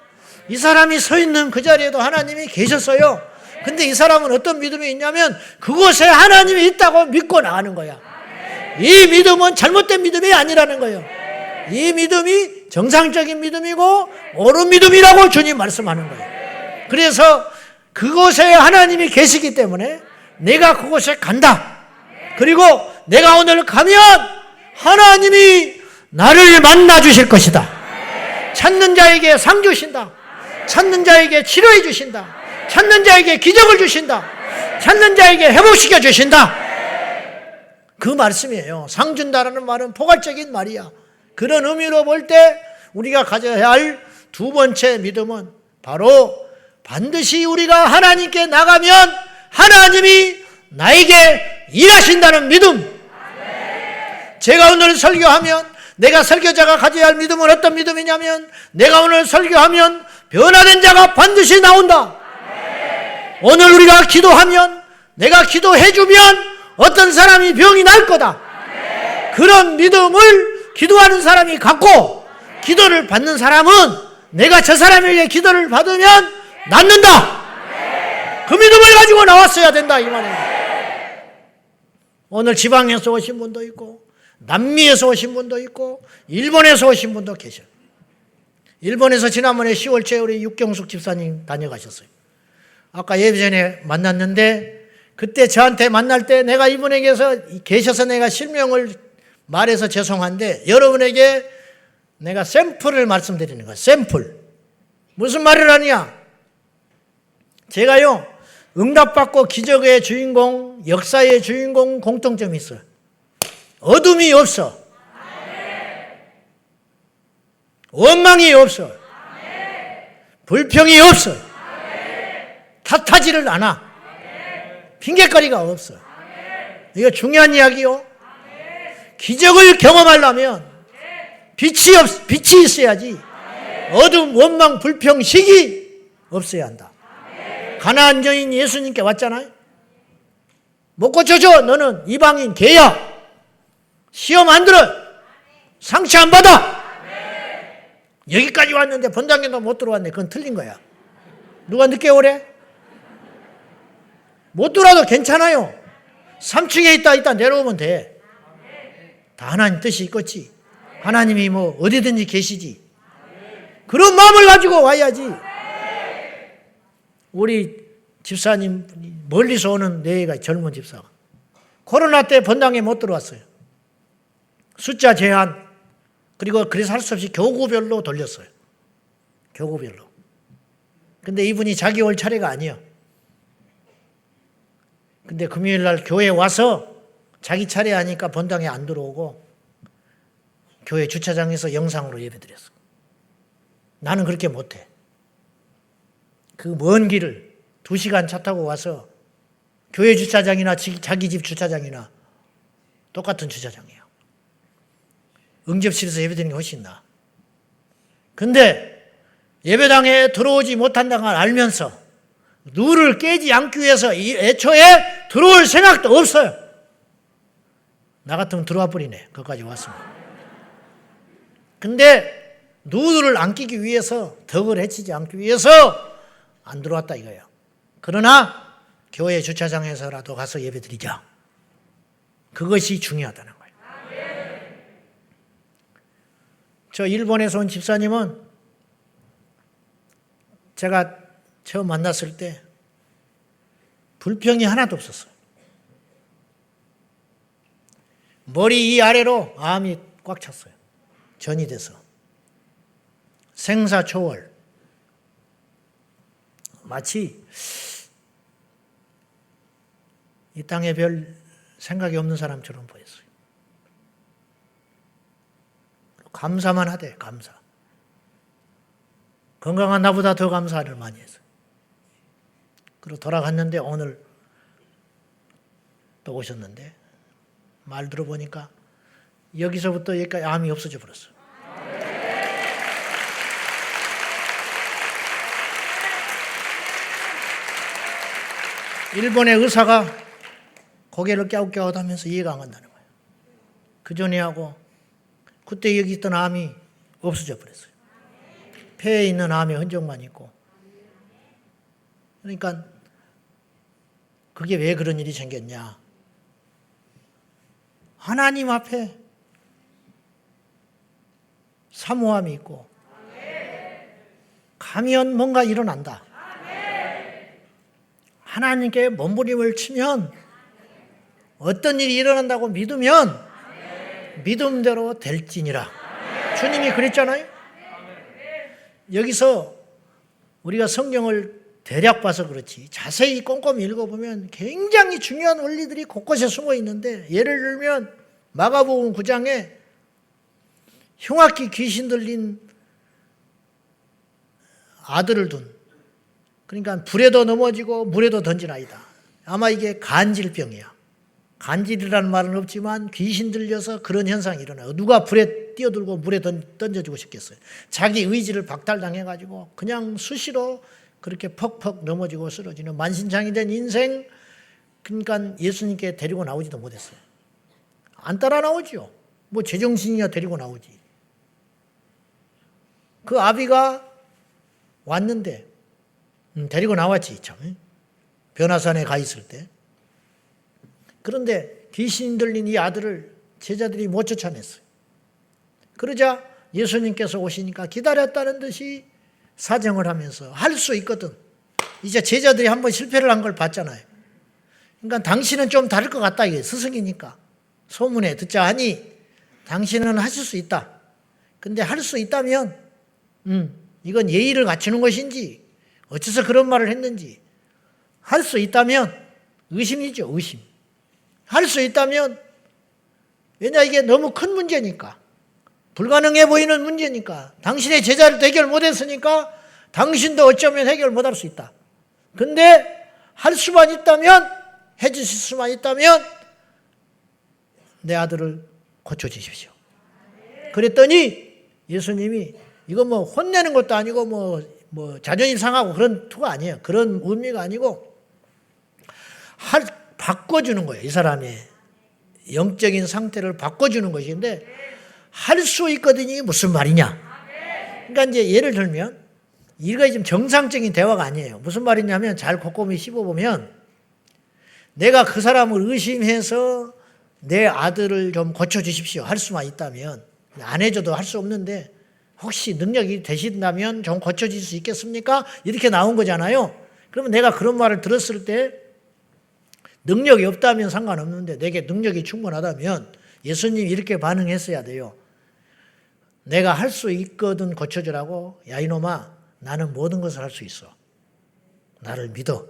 이 사람이 서 있는 그 자리에도 하나님이 계셨어요. 근데 이 사람은 어떤 믿음이 있냐면 그곳에 하나님이 있다고 믿고 나가는 거야. 이 믿음은 잘못된 믿음이 아니라는 거예요. 이 믿음이 정상적인 믿음이고 옳은 믿음이라고 주님 말씀하는 거예요. 그래서 그곳에 하나님이 계시기 때문에 내가 그곳에 간다. 그리고 내가 오늘 가면 하나님이 나를 만나 주실 것이다. 찾는 자에게 상 주신다. 찾는 자에게 치료해 주신다. 찾는 자에게 기적을 주신다. 찾는 자에게 회복시켜 주신다. 그 말씀이에요. 상 준다라는 말은 포괄적인 말이야. 그런 의미로 볼 때 우리가 가져야 할 두 번째 믿음은 바로 반드시 우리가 하나님께 나가면 하나님이 나에게 일하신다는 믿음. 제가 오늘 설교하면 내가 설교자가 가져야 할 믿음은 어떤 믿음이냐면 내가 오늘 설교하면 변화된 자가 반드시 나온다. 오늘 우리가 기도하면 내가 기도해주면 어떤 사람이 병이 날 거다. 그런 믿음을 기도하는 사람이 갖고 기도를 받는 사람은 내가 저 사람에게 기도를 받으면 낫는다. 그 믿음을 가지고 나왔어야 된다 이 말이에요. 오늘 지방에서 오신 분도 있고 남미에서 오신 분도 있고 일본에서 오신 분도 계셔요. 일본에서 지난번에 10월초에 우리 육경숙 집사님 다녀가셨어요. 아까 예배 전에 만났는데 그때 저한테 만날 때 내가 이분에게서 계셔서 내가 실명을 말해서 죄송한데 여러분에게 내가 샘플을 말씀드리는 거예요. 샘플. 무슨 말을 하냐? 제가요 응답받고 기적의 주인공, 역사의 주인공 공통점이 있어요. 어둠이 없어. 원망이 없어. 불평이 없어. 탓하지를 않아. 핑계거리가 없어. 이거 중요한 이야기요. 기적을 경험하려면 빛이 있어야지. 어둠, 원망, 불평, 시기 없어야 한다. 가나안 여인 예수님께 왔잖아요. 못 고쳐줘. 너는 이방인 개야. 시험 안 들어. 상처 안 받아. 여기까지 왔는데 본당에도 못 들어왔네. 그건 틀린 거야. 누가 늦게 오래? 못 들어와도 괜찮아요. 3층에 있다 내려오면 돼. 다 하나님 뜻이 있겠지. 하나님이 뭐 어디든지 계시지. 그런 마음을 가지고 와야지. 우리 집사님 멀리서 오는 네 애가 젊은 집사가 코로나 때 본당에 못 들어왔어요. 숫자 제한 그리고 그래서 할 수 없이 교구별로 돌렸어요. 교구별로. 근데 이분이 자기 올 차례가 아니에요. 근데 금요일 날 교회 와서 자기 차례 하니까 본당에 안 들어오고 교회 주차장에서 영상으로 예배드렸어. 나는 그렇게 못해. 그 먼 길을 2시간 차 타고 와서 교회 주차장이나 자기 집 주차장이나 똑같은 주차장이에요. 응접실에서 예배드리는 게 훨씬 나아. 근데 예배당에 들어오지 못한다는 걸 알면서 룰을 깨지 않기 위해서 애초에 들어올 생각도 없어요. 나 같으면 들어와 버리네. 거기까지 왔으면. 근데 룰을 안 끼기 위해서 덕을 해치지 않기 위해서 안 들어왔다 이거예요. 그러나 교회 주차장에서라도 가서 예배드리자. 그것이 중요하다는 거예요. 저 일본에서 온 집사님은 제가 처음 만났을 때 불평이 하나도 없었어요. 머리 이 아래로 암이 꽉 찼어요. 전이 돼서. 생사초월. 마치 이 땅에 별 생각이 없는 사람처럼 보였어요. 감사만 하대, 감사. 건강한 나보다 더 감사를 많이 했어요. 그리고 돌아갔는데 오늘 또 오셨는데 말 들어보니까 여기서부터 여기까지 암이 없어져 버렸어요. 일본의 의사가 고개를 갸웃갸웃하면서 이해가 안 간다는 거예요. 그 전에 하고 그때 여기 있던 암이 없어져 버렸어요. 폐에 있는 암의 흔적만 있고. 그러니까 그게 왜 그런 일이 생겼냐. 하나님 앞에 사모함이 있고 가면 뭔가 일어난다. 하나님께 몸부림을 치면 어떤 일이 일어난다고 믿으면 믿음대로 될지니라. 주님이 그랬잖아요. 여기서 우리가 성경을 대략 봐서 그렇지 자세히 꼼꼼히 읽어보면 굉장히 중요한 원리들이 곳곳에 숨어 있는데, 예를 들면 마가복음 9장에 흉악기 귀신 들린 아들을 둔, 그러니까 불에도 넘어지고 물에도 던지나이다. 아마 이게 간질병이야. 간질이라는 말은 없지만 귀신 들려서 그런 현상이 일어나요. 누가 불에 뛰어들고 물에 던져주고 싶겠어요. 자기 의지를 박탈당해가지고 그냥 수시로 그렇게 퍽퍽 넘어지고 쓰러지는 만신창이 된 인생. 그러니까 예수님께 데리고 나오지도 못했어요. 안 따라 나오죠. 뭐 제정신이야 데리고 나오지. 그 아비가 왔는데 데리고 나왔지 참. 변화산에 가 있을 때. 그런데 귀신 들린 이 아들을 제자들이 못 쫓아냈어요. 그러자 예수님께서 오시니까 기다렸다는 듯이 사정을 하면서 할 수 있거든. 이제 제자들이 한번 실패를 한 걸 봤잖아요. 그러니까 당신은 좀 다를 것 같다. 이게 스승이니까. 소문에 듣자 하니 당신은 하실 수 있다. 근데 할 수 있다면 이건 예의를 갖추는 것인지 어째서 그런 말을 했는지, 할 수 있다면 의심이죠. 의심. 할 수 있다면, 왜냐 이게 너무 큰 문제니까, 불가능해 보이는 문제니까, 당신의 제자를 해결 못했으니까 당신도 어쩌면 해결 못할 수 있다. 근데 할 수만 있다면, 해주실 수만 있다면 내 아들을 고쳐주십시오. 그랬더니 예수님이 이거 뭐 혼내는 것도 아니고 뭐 자존심 상하고 그런 투가 아니에요. 그런 의미가 아니고 바꿔주는 거예요. 이 사람의 영적인 상태를 바꿔주는 것인데, 할 수 있거든요. 무슨 말이냐. 그러니까 이제 예를 들면 이거 지금 정상적인 대화가 아니에요. 무슨 말이냐면 잘 곰곰이 씹어보면, 내가 그 사람을 의심해서 내 아들을 좀 고쳐주십시오. 할 수만 있다면, 안 해줘도 할 수 없는데 혹시 능력이 되신다면 좀 고쳐줄 수 있겠습니까? 이렇게 나온 거잖아요. 그러면 내가 그런 말을 들었을 때 능력이 없다면 상관없는데 내게 능력이 충분하다면 예수님이 이렇게 반응했어야 돼요. 내가 할 수 있거든 고쳐주라고. 야 이놈아, 나는 모든 것을 할 수 있어. 나를 믿어.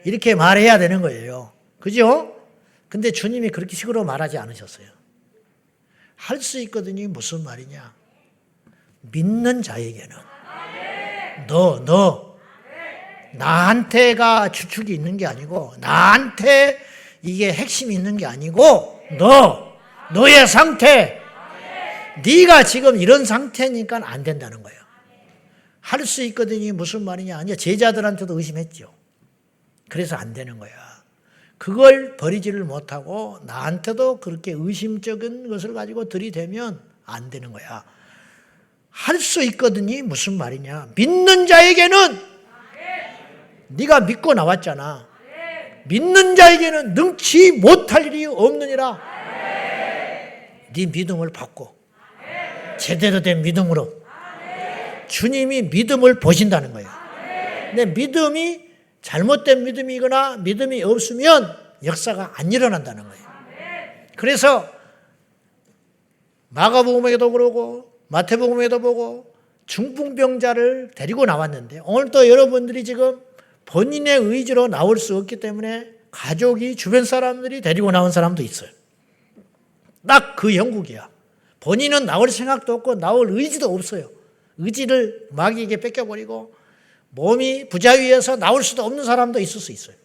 이렇게 말해야 되는 거예요. 그죠? 근데 주님이 그렇게 식으로 말하지 않으셨어요. 할 수 있거든이 무슨 말이냐. 믿는 자에게는 너 나한테가 주축이 있는 게 아니고, 나한테 이게 핵심이 있는 게 아니고, 너의 상태, 네가 지금 이런 상태니까 안 된다는 거예요. 할 수 있거든이 무슨 말이냐. 아니야, 제자들한테도 의심했죠. 그래서 안 되는 거야. 그걸 버리지를 못하고 나한테도 그렇게 의심적인 것을 가지고 들이대면 안 되는 거야. 할 수 있거든이 무슨 말이냐. 믿는 자에게는, 네가 믿고 나왔잖아. 믿는 자에게는 능치 못할 일이 없느니라. 네 믿음을 받고 제대로 된 믿음으로 주님이 믿음을 보신다는 거예요. 근데 믿음이 잘못된 믿음이거나 믿음이 없으면 역사가 안 일어난다는 거예요. 그래서 마가복음에도 그러고 마태복음에도 보고 중풍병자를 데리고 나왔는데 오늘 또 여러분들이 지금 본인의 의지로 나올 수 없기 때문에 가족이 주변 사람들이 데리고 나온 사람도 있어요. 딱 그 형국이야. 본인은 나올 생각도 없고 나올 의지도 없어요. 의지를 마귀에게 뺏겨버리고 몸이 부자위에서 나올 수도 없는 사람도 있을 수 있어요.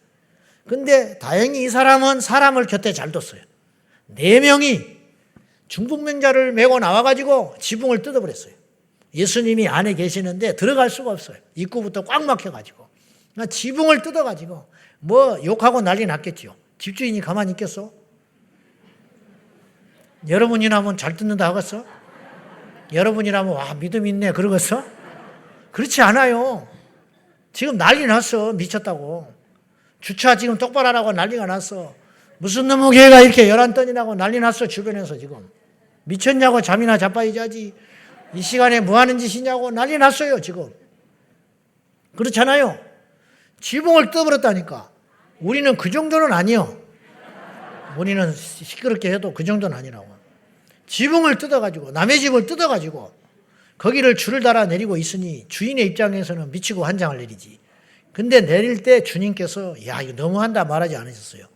근데 다행히 이 사람은 사람을 곁에 잘 뒀어요. 4명이 중풍병자를 메고 나와가지고 지붕을 뜯어버렸어요. 예수님이 안에 계시는데 들어갈 수가 없어요. 입구부터 꽉 막혀가지고. 지붕을 뜯어가지고 뭐 욕하고 난리 났겠죠. 집주인이 가만히 있겠어? 여러분이라면 잘 뜯는다 하겠어? 여러분이라면 와 믿음 있네 그러겠어? 그렇지 않아요. 지금 난리 났어. 미쳤다고. 주차 지금 똑바로 하라고 난리가 났어. 무슨 놈의 교회가 이렇게 11던이라고 난리 났어. 주변에서 지금. 미쳤냐고 잠이나 자빠이 자지. 이 시간에 뭐 하는 짓이냐고 난리 났어요 지금. 그렇잖아요. 지붕을 떠버렸다니까. 우리는 그 정도는 아니요. 우리는 시끄럽게 해도 그 정도는 아니라고. 지붕을 뜯어가지고 남의 집을 뜯어가지고 거기를 줄을 달아 내리고 있으니 주인의 입장에서는 미치고 한장을 내리지. 근데 내릴 때 주님께서 야 이거 너무한다 말하지 않으셨어요.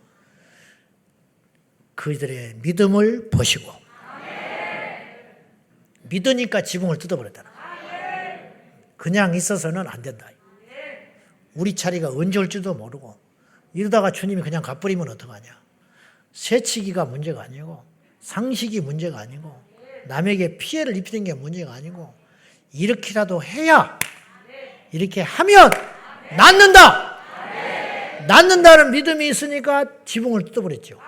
그들의 믿음을 보시고 믿으니까 지붕을 뜯어버렸다는 거예요. 그냥 있어서는 안 된다. 우리 차례가 언제 올지도 모르고 이러다가 주님이 그냥 가버리면 어떡하냐. 새치기가 문제가 아니고 상식이 문제가 아니고 남에게 피해를 입히는 게 문제가 아니고 이렇게라도 해야 이렇게 하면 낫는다. 낫는다는 믿음이 있으니까 지붕을 뜯어버렸죠.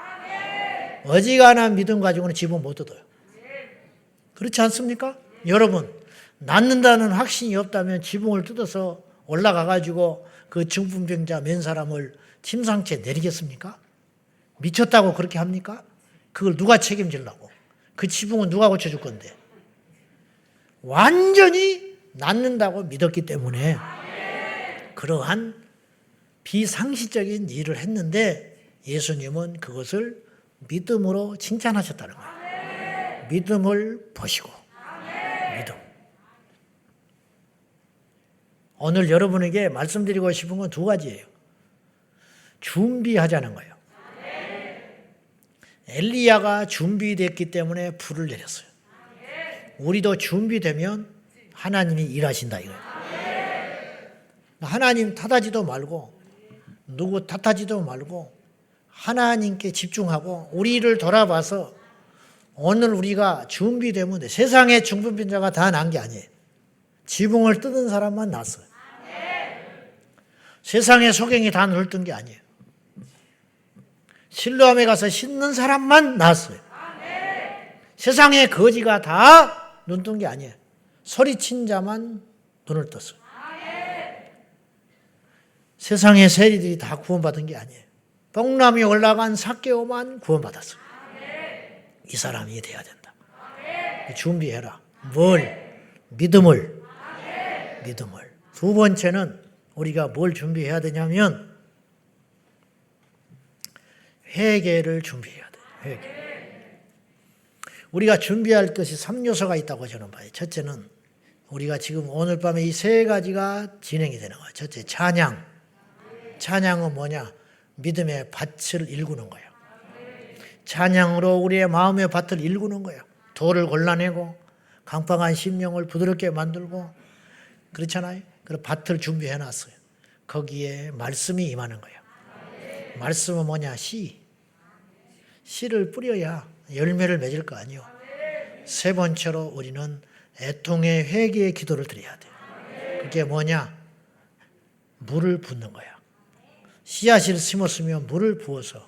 어지간한 믿음 가지고는 지붕 못 뜯어요. 그렇지 않습니까? 여러분 낫는다는 확신이 없다면 지붕을 뜯어서 올라가가지고 그 중풍병자 맨 사람을 침상채 내리겠습니까? 미쳤다고 그렇게 합니까? 그걸 누가 책임지려고? 그 지붕은 누가 고쳐줄 건데? 완전히 낫는다고 믿었기 때문에 그러한 비상식적인 일을 했는데 예수님은 그것을 믿음으로 칭찬하셨다는 거예요. 믿음을 보시고 믿음. 오늘 여러분에게 말씀드리고 싶은 건 2가지예요. 준비하자는 거예요. 엘리야가 준비됐기 때문에 불을 내렸어요. 우리도 준비되면 하나님이 일하신다 이거예요. 하나님 탓하지도 말고 누구 탓하지도 말고 하나님께 집중하고 우리를 돌아봐서 오늘 우리가 준비되면 돼. 세상에 중풍병자가 다 난 게 아니에요. 지붕을 뜯은 사람만 났어요. 세상에 소경이 다 눈을 뜬 게 아니에요. 실로암에 가서 씻는 사람만 났어요. 세상에 거지가 다 눈 뜬 게 아니에요. 소리친 자만 눈을 떴어요. 세상의 세리들이 다 구원받은 게 아니에요. 뽕남이 올라간 삭개오만 구원받았어요. 이 사람이 돼야 된다. 준비해라. 뭘? 믿음을. 믿음을. 2번째는 우리가 뭘 준비해야 되냐면 회개를 준비해야 돼요. 회개. 우리가 준비할 것이 3요소가 있다고 저는 봐요. 첫째는 우리가 지금 오늘 밤에 이 3가지가 진행이 되는 거예요. 첫째, 찬양. 찬양은 뭐냐? 믿음의 밭을 일구는 거예요. 찬양으로 우리의 마음의 밭을 일구는 거예요. 돌을 골라내고 강팍한 심령을 부드럽게 만들고 그렇잖아요. 그래서 밭을 준비해 놨어요. 거기에 말씀이 임하는 거예요. 말씀은 뭐냐? 씨를 뿌려야 열매를 맺을 거 아니요. 3번째로 우리는 애통의 회개의 기도를 드려야 돼요. 그게 뭐냐? 물을 붓는 거야. 씨앗을 심었으면 물을 부어서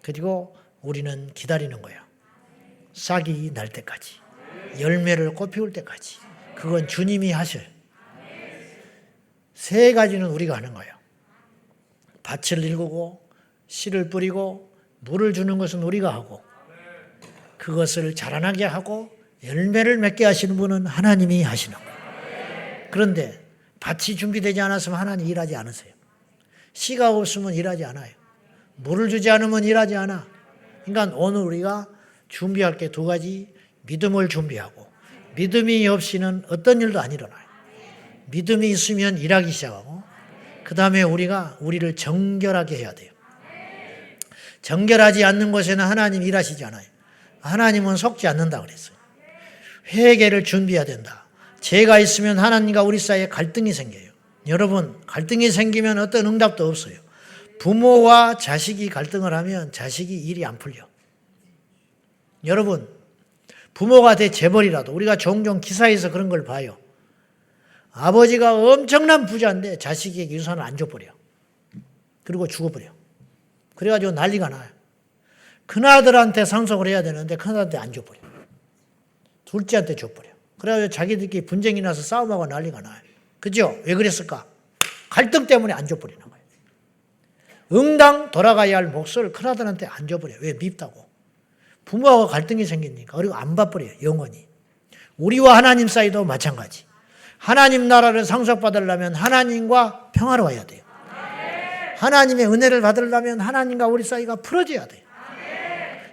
그리고 우리는 기다리는 거야. 싹이 날 때까지. 열매를 꽃피울 때까지. 그건 주님이 하셔요. 3가지는 우리가 하는 거예요. 밭을 일구고 씨를 뿌리고 물을 주는 것은 우리가 하고 그것을 자라나게 하고 열매를 맺게 하시는 분은 하나님이 하시는 거예요. 그런데 밭이 준비되지 않았으면 하나님 일하지 않으세요. 씨가 없으면 일하지 않아요. 물을 주지 않으면 일하지 않아. 그러니까 오늘 우리가 준비할 게 두 가지, 믿음을 준비하고 믿음이 없이는 어떤 일도 안 일어나요. 믿음이 있으면 일하기 시작하고 그 다음에 우리가 우리를 정결하게 해야 돼요. 정결하지 않는 곳에는 하나님 일하시지 않아요. 하나님은 속지 않는다 그랬어요. 회개를 준비해야 된다. 죄가 있으면 하나님과 우리 사이에 갈등이 생겨요. 여러분, 갈등이 생기면 어떤 응답도 없어요. 부모와 자식이 갈등을 하면 자식이 일이 안 풀려. 여러분, 부모가 재벌이라도 우리가 종종 기사에서 그런 걸 봐요. 아버지가 엄청난 부자인데 자식에게 유산을 안 줘버려. 그리고 죽어버려. 그래가지고 난리가 나요. 큰아들한테 상속을 해야 되는데 큰아들한테 안 줘버려. 둘째한테 줘버려. 그래가지고 자기들끼리 분쟁이 나서 싸움하고 난리가 나요. 그죠? 왜 그랬을까? 갈등 때문에 안 줘버리는 거예요. 응당 돌아가야 할 몫을 큰아들한테 안 줘버려요. 왜? 밉다고. 부모하고 갈등이 생기니까. 그리고 안 봐버려요. 영원히. 우리와 하나님 사이도 마찬가지. 하나님 나라를 상속받으려면 하나님과 평화로워야 돼요. 하나님의 은혜를 받으려면 하나님과 우리 사이가 풀어져야 돼요.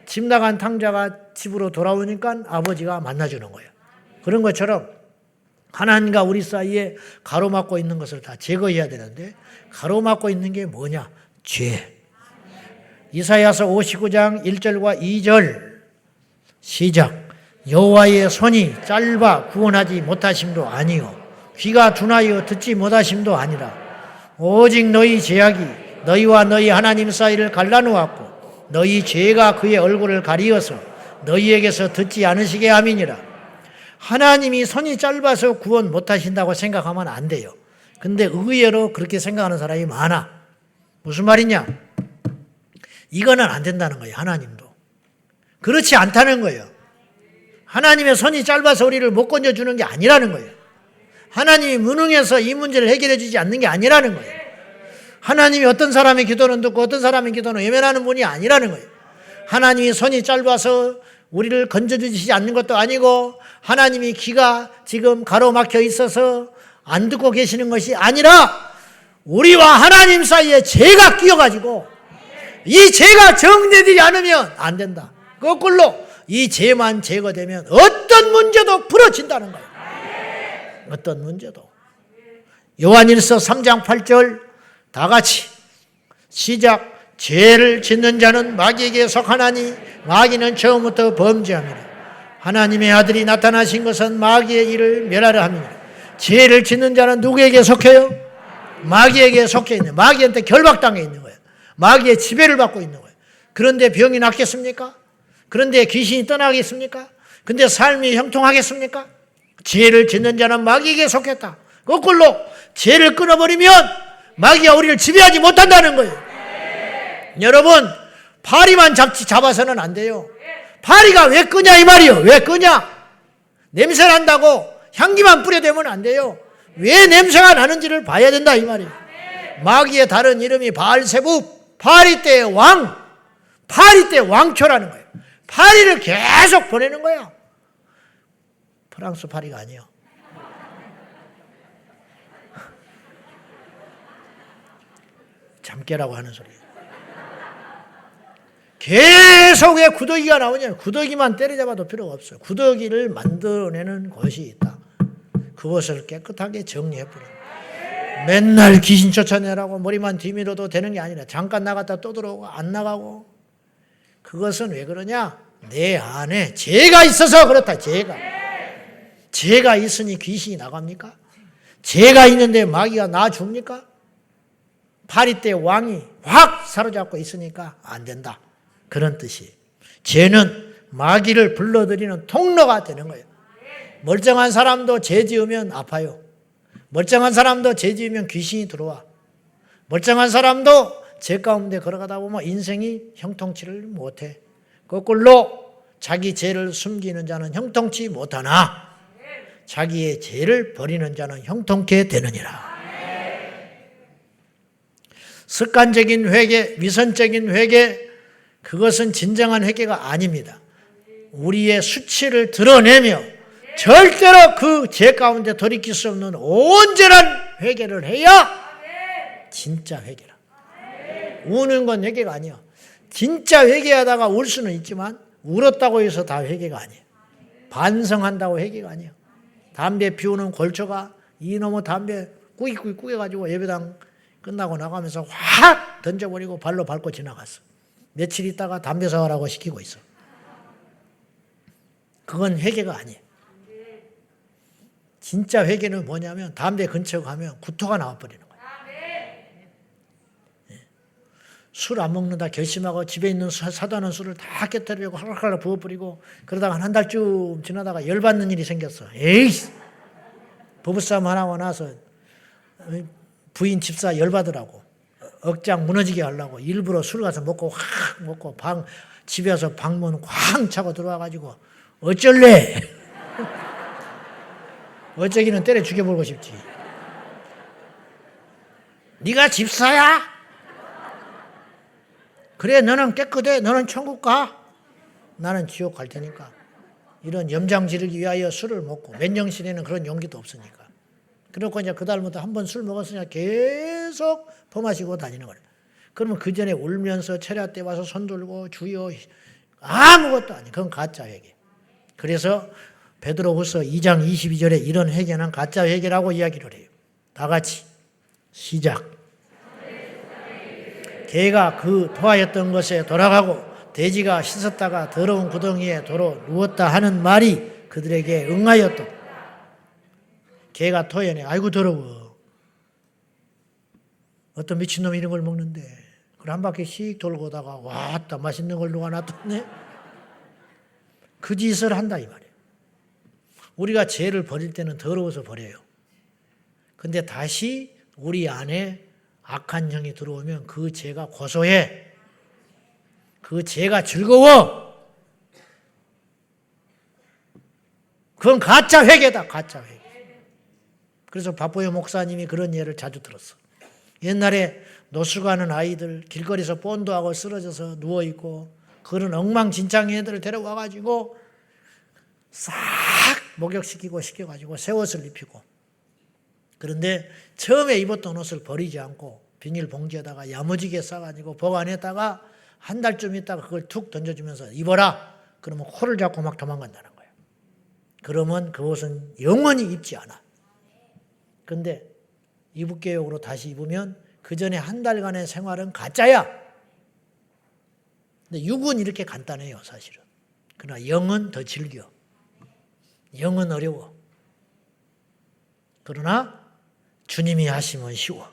집 나간 탕자가 집으로 돌아오니까 아버지가 만나주는 거예요. 그런 것처럼 하나님과 우리 사이에 가로막고 있는 것을 다 제거해야 되는데 가로막고 있는 게 뭐냐? 죄. 이사야서 59장 1절과 2절 시작. 여호와의 손이 짧아 구원하지 못하심도 아니요 귀가 둔하여 듣지 못하심도 아니라 오직 너희 죄악이 너희와 너희 하나님 사이를 갈라놓았고 너희 죄가 그의 얼굴을 가리어서 너희에게서 듣지 않으시게 함이니라. 하나님이 손이 짧아서 구원 못하신다고 생각하면 안 돼요. 근데 의외로 그렇게 생각하는 사람이 많아. 무슨 말이냐? 이거는 안 된다는 거예요. 하나님도. 그렇지 않다는 거예요. 하나님의 손이 짧아서 우리를 못 건져주는 게 아니라는 거예요. 하나님이 무능해서 이 문제를 해결해 주지 않는 게 아니라는 거예요. 하나님이 어떤 사람의 기도는 듣고 어떤 사람의 기도는 외면하는 분이 아니라는 거예요. 하나님이 손이 짧아서 우리를 건져주시지 않는 것도 아니고 하나님이 귀가 지금 가로막혀 있어서 안 듣고 계시는 것이 아니라 우리와 하나님 사이에 죄가 끼어가지고 이 죄가 정리되지 않으면 안 된다. 거꾸로 이 죄만 제거되면 어떤 문제도 풀어진다는 거예요. 어떤 문제도. 요한일서 3장 8절 다 같이 시작. 죄를 짓는 자는 마귀에게 속하나니 마귀는 처음부터 범죄함이라. 하나님의 아들이 나타나신 것은 마귀의 일을 멸하려 함이라. 죄를 짓는 자는 누구에게 속해요? 마귀에게 속해 있는, 마귀한테 결박당해 있는 거예요. 마귀의 지배를 받고 있는 거예요. 그런데 병이 낫겠습니까? 그런데 귀신이 떠나겠습니까? 근데 삶이 형통하겠습니까? 죄를 짓는 자는 마귀에게 속했다. 거꾸로 죄를 끊어버리면 마귀가 우리를 지배하지 못한다는 거예요. 여러분, 파리만 잡아서는 안 돼요. 파리가 왜 끄냐 이 말이에요. 왜 끄냐? 냄새 난다고 향기만 뿌려대면 안 돼요. 왜 냄새가 나는지를 봐야 된다 이 말이에요. 마귀의 다른 이름이 바알세부, 파리떼의 왕, 파리떼 왕초라는 거예요. 파리를 계속 보내는 거예요. 프랑스 파리가 아니에요. 잠깨라고 하는 소리예요. 계속 왜 구더기가 나오냐? 구더기만 때려잡아도 필요가 없어요. 구더기를 만들어내는 것이 있다. 그것을 깨끗하게 정리해버려. 맨날 귀신 쫓아내라고 머리만 뒤밀어도 되는 게 아니라 잠깐 나갔다 또 들어오고 안 나가고. 그것은 왜 그러냐? 내 안에 죄가 있어서 그렇다. 죄가 있으니 귀신이 나갑니까? 죄가 있는데 마귀가 놔줍니까? 파리떼 왕이 확 사로잡고 있으니까 안 된다. 그런 뜻이. 죄는 마귀를 불러들이는 통로가 되는 거예요. 멀쩡한 사람도 죄 지으면 아파요. 멀쩡한 사람도 죄 지으면 귀신이 들어와. 멀쩡한 사람도 죄 가운데 걸어가다 보면 인생이 형통치를 못해. 거꾸로 자기 죄를 숨기는 자는 형통치 못하나 자기의 죄를 버리는 자는 형통케 되느니라. 습관적인 회개, 위선적인 회개, 그것은 진정한 회개가 아닙니다. 우리의 수치를 드러내며 절대로 그 죄 가운데 돌이킬 수 없는 온전한 회개를 해야 진짜 회개라. 우는 건 회개가 아니야. 진짜 회개하다가 울 수는 있지만 울었다고 해서 다 회개가 아니에요. 반성한다고 회개가 아니에요. 담배 피우는 골초가 이놈의 담배 꾸깃꾸깃 꾸겨가지고 예배당 끝나고 나가면서 확 던져버리고 발로 밟고 지나갔어. 며칠 있다가 담배 사오라고 시키고 있어. 그건 회개가 아니에요. 진짜 회개는 뭐냐면 담배 근처 가면 구토가 나와버리는 거예요. 술 안 먹는다 결심하고 집에 있는 사다는 술을 다 깨뜨리고 할랄할랄 부어버리고 그러다가 한 달쯤 지나다가 열받는 일이 생겼어. 에이씨! 부부싸움 하나 하고 나서 부인 집사 열받으라고 억장 무너지게 하려고 일부러 술 가서 먹고 확 먹고 집에서 방문 쾅 차고 들어와가지고 어쩔래? 어쩌기는 때려 죽여버리고 싶지. 네가 집사야? 그래 너는 깨끗해. 너는 천국 가. 나는 지옥 갈 테니까. 이런 염장 지르기 위하여 술을 먹고 맨정신에는 그런 용기도 없으니까. 그렇고 이제 그다음부터 한 번 술 먹었으니까 계속 퍼마시고 다니는 거예요. 그러면 그 전에 울면서 철야 때 와서 손 들고 주여 아무것도 아니에요. 그건 가짜 회개. 그래서 베드로후서 2장 22절에 이런 회개는 가짜 회개라고 이야기를 해요. 다 같이 시작. 개가 그 토하였던 것에 돌아가고 돼지가 씻었다가 더러운 구덩이에 도로 누웠다 하는 말이 그들에게 응하였다. 개가 토해내. 아이고 더러워. 어떤 미친놈이 이런 걸 먹는데 그걸 한 바퀴 씩 돌고 오다가 왔다 맛있는 걸 누가 놔뒀네. 그 짓을 한다 이 말이에요. 우리가 죄를 버릴 때는 더러워서 버려요. 근데 다시 우리 안에 악한 영이 들어오면 그 죄가 고소해. 그 죄가 즐거워. 그건 가짜 회개다. 가짜 회개. 그래서 박보여 목사님이 그런 예를 자주 들었어. 옛날에 노숙하는 아이들 길거리에서 본도하고 쓰러져서 누워있고 그런 엉망진창의 애들을 데려와가지고 싹 목욕시키고 시켜가지고 새 옷을 입히고 그런데 처음에 입었던 옷을 버리지 않고 비닐봉지에다가 야무지게 싸가지고 보관했다가 한 달쯤 있다가 그걸 툭 던져주면서 입어라. 그러면 코를 잡고 막 도망간다는 거예요. 그러면 그 옷은 영원히 입지 않아. 근데 이북교육으로 다시 입으면 그 전에 한 달간의 생활은 가짜야. 근데 육은 이렇게 간단해요 사실은. 그러나 영은 더 질겨. 영은 어려워. 그러나 주님이 하시면 쉬워.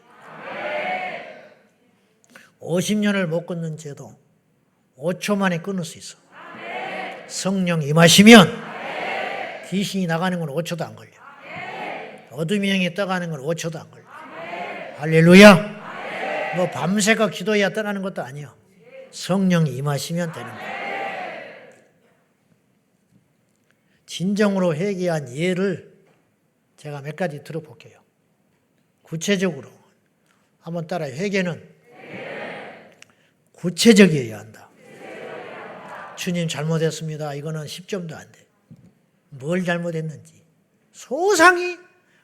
50년을 못 끊는 죄도 5초 만에 끊을 수 있어. 성령 임하시면 귀신이 나가는 건 5초도 안 걸려. 어둠이 영이 떠가는 건 5초도 안 걸려. 할렐루야. 뭐 밤새가 기도해야 떠나는 것도 아니야. 성령이 임하시면 되는 거야. 진정으로 회개한 예를 제가 몇 가지 들어볼게요. 구체적으로 한번 따라요. 회개는 구체적이어야 한다. 주님 잘못했습니다. 이거는 10점도 안 돼. 뭘 잘못했는지 소상히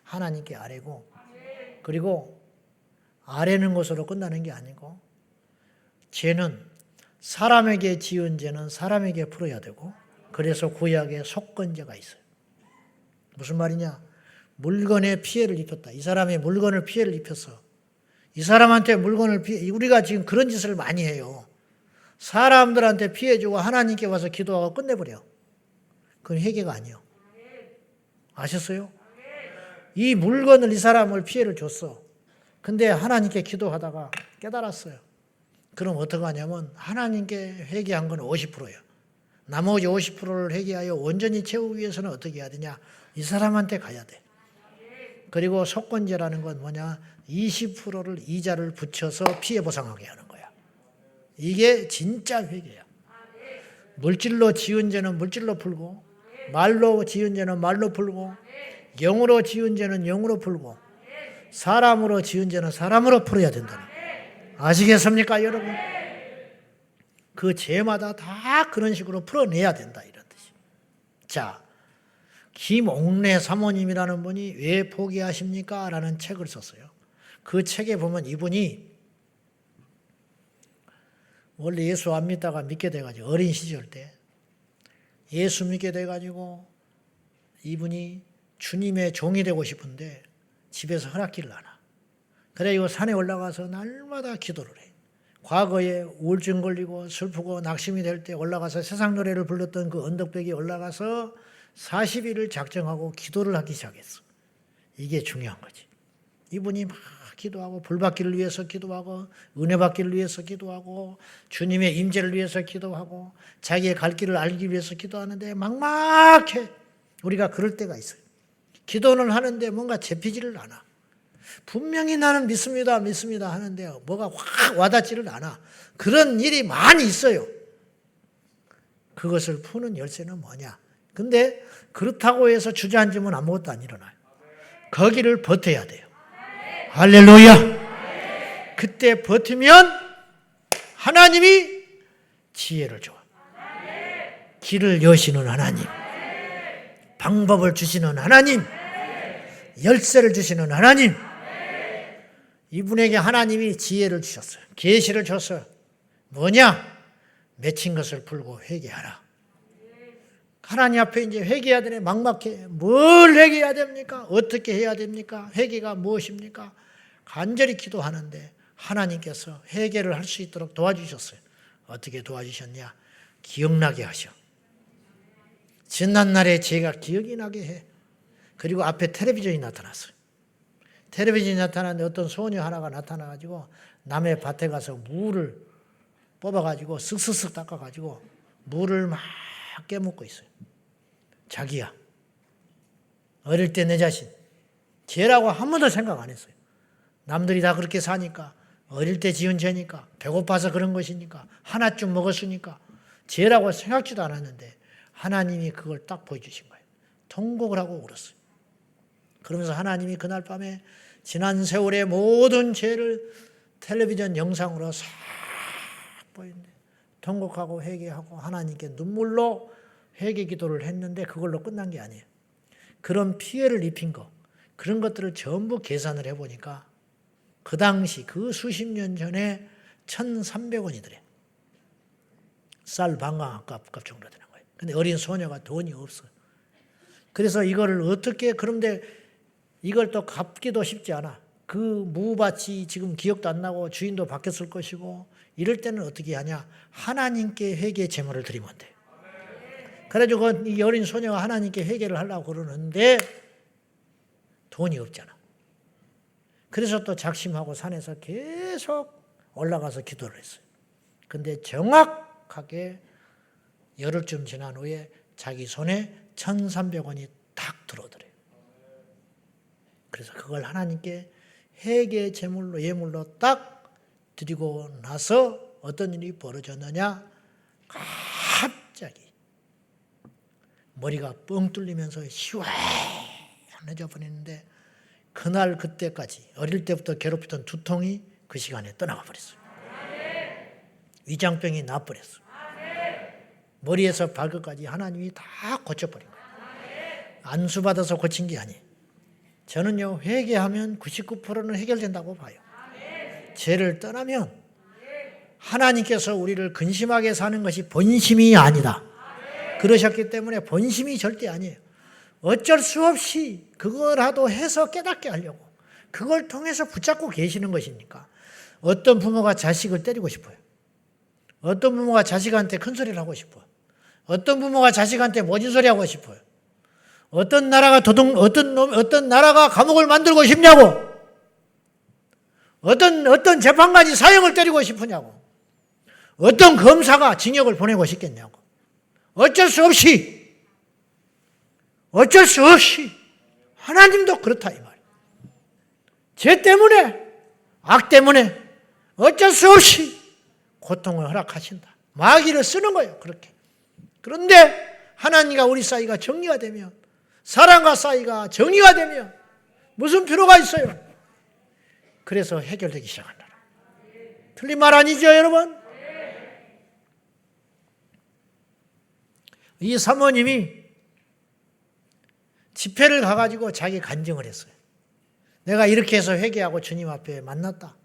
하나님께 아뢰고 그리고 아뢰는 것으로 끝나는 게 아니고 죄는 사람에게 지은 죄는 사람에게 풀어야 되고 그래서 구약에 속건죄가 있어요. 무슨 말이냐? 물건에 피해를 입혔다. 이 사람이 물건을 피해를 입혔어. 이 사람한테 물건을 우리가 지금 그런 짓을 많이 해요. 사람들한테 피해 주고 하나님께 와서 기도하고 끝내버려. 그건 회개가 아니에요. 아셨어요? 이 물건을 이 사람을 피해를 줬어. 근데 하나님께 기도하다가 깨달았어요. 그럼 어떻게 하냐면 하나님께 회개한 건 50%예요. 나머지 50%를 회개하여 온전히 채우기 위해서는 어떻게 해야 되냐? 이 사람한테 가야 돼. 그리고 속건죄라는 건 뭐냐? 20%를 이자를 붙여서 피해 보상하게 하는 거야. 이게 진짜 회개야. 물질로 지은 죄는 물질로 풀고 말로 지은 죄는 말로 풀고 영으로 지은 죄는 영으로 풀고 사람으로 지은 죄는 사람으로 풀어야 된다는 거야. 아시겠습니까, 여러분? 그 죄마다 다 그런 식으로 풀어내야 된다, 이런 뜻이. 자, 김옥래 사모님이라는 분이 왜 포기하십니까? 라는 책을 썼어요. 그 책에 보면 이분이 원래 예수 안 믿다가 믿게 돼가지고 어린 시절 때 예수 믿게 돼가지고 이분이 주님의 종이 되고 싶은데 집에서 허락기를 안 하. 그래서 산에 올라가서 날마다 기도를 해. 과거에 우울증 걸리고 슬프고 낙심이 될 때 올라가서 세상 노래를 불렀던 그 언덕벽에 올라가서 40일을 작정하고 기도를 하기 시작했어. 이게 중요한 거지. 이분이 막 기도하고 불받기를 위해서 기도하고 은혜 받기를 위해서 기도하고 주님의 임재를 위해서 기도하고 자기의 갈 길을 알기 위해서 기도하는데 막막해. 우리가 그럴 때가 있어요. 기도는 하는데 뭔가 잡히지를 않아. 분명히 나는 믿습니다 하는데 뭐가 확 와닿지를 않아. 그런 일이 많이 있어요. 그것을 푸는 열쇠는 뭐냐? 근데 그렇다고 해서 주저앉으면 아무것도 안 일어나요. 거기를 버텨야 돼요. 할렐루야. 그때 버티면 하나님이 지혜를 줘. 길을 여시는 하나님, 방법을 주시는 하나님, 열쇠를 주시는 하나님. 이분에게 하나님이 지혜를 주셨어요. 계시를 줬어요. 뭐냐? 맺힌 것을 풀고 회개하라. 하나님 앞에 이제 회개해야 되네. 막막해. 뭘 회개해야 됩니까? 어떻게 해야 됩니까? 회개가 무엇입니까? 간절히 기도하는데 하나님께서 회개를 할 수 있도록 도와주셨어요. 어떻게 도와주셨냐? 기억나게 하셔. 지난날의 죄가 기억이 나게 해. 그리고 앞에 텔레비전이 나타났어요. 텔레비전이 나타났는데 어떤 소녀 하나가 나타나가지고 남의 밭에 가서 물을 뽑아가지고 쓱쓱쓱 닦아가지고 물을 막 깨묻고 있어요. 자기야, 어릴 때 내 자신 죄라고 한 번도 생각 안 했어요. 남들이 다 그렇게 사니까, 어릴 때 지은 죄니까, 배고파서 그런 것이니까, 하나쯤 먹었으니까 죄라고 생각지도 않았는데 하나님이 그걸 딱 보여주신 거예요. 통곡을 하고 울었어요. 그러면서 하나님이 그날 밤에 지난 세월의 모든 죄를 텔레비전 영상으로 싹 보이는데 통곡하고 회개하고 하나님께 눈물로 회개 기도를 했는데 그걸로 끝난 게 아니에요. 그런 피해를 입힌 거, 그런 것들을 전부 계산을 해보니까 그 당시 그 수십 년 전에 1,300원이더래. 쌀 반강 값 정도 되는 거예요. 근데 어린 소녀가 돈이 없어요. 그래서 이거를 어떻게, 그런데 이걸 또 갚기도 쉽지 않아. 그 무밭이 지금 기억도 안 나고 주인도 바뀌었을 것이고 이럴 때는 어떻게 하냐? 하나님께 회개 제물을 드리면 돼. 그래가지고 이 어린 소녀가 하나님께 회개를 하려고 그러는데 돈이 없잖아. 그래서 또 작심하고 산에서 계속 올라가서 기도를 했어요. 근데 정확하게 열흘쯤 지난 후에 자기 손에 1,300원이 탁 들어오더래요. 그래서 그걸 하나님께 회개 제물로 예물로 딱 드리고 나서 어떤 일이 벌어졌느냐? 갑자기 머리가 뻥 뚫리면서 시원해져 버리는데 그날 그때까지 어릴 때부터 괴롭히던 두통이 그 시간에 떠나가 버렸어요. 위장병이 나버렸어요. 머리에서 발끝까지 하나님이 다 고쳐버린 거예요. 안수받아서 고친 게 아니에요. 저는요, 회개하면 99%는 해결된다고 봐요. 죄를 떠나면 하나님께서 우리를 근심하게 사는 것이 본심이 아니다. 그러셨기 때문에 본심이 절대 아니에요. 어쩔 수 없이 그거라도 해서 깨닫게 하려고 그걸 통해서 붙잡고 계시는 것이니까. 어떤 부모가 자식을 때리고 싶어요. 어떤 부모가 자식한테 큰 소리를 하고 싶어요. 어떤 부모가 자식한테 모진 소리 하고 싶어요. 어떤 나라가 어떤 나라가 감옥을 만들고 싶냐고. 어떤 재판관이 사형을 때리고 싶으냐고. 어떤 검사가 징역을 보내고 싶겠냐고. 어쩔 수 없이 하나님도 그렇다 이 말이에요. 죄 때문에, 악 때문에 어쩔 수 없이 고통을 허락하신다. 마귀를 쓰는 거예요. 그렇게. 그런데 하나님과 우리 사이가 정리가 되면, 사랑과 사이가 정리가 되면 무슨 필요가 있어요? 그래서 해결되기 시작한다. 틀린 말 아니죠, 여러분? 이 사모님이 집회를 가가지고 자기 간증을 했어요. 내가 이렇게 해서 회개하고 주님 앞에 만났다.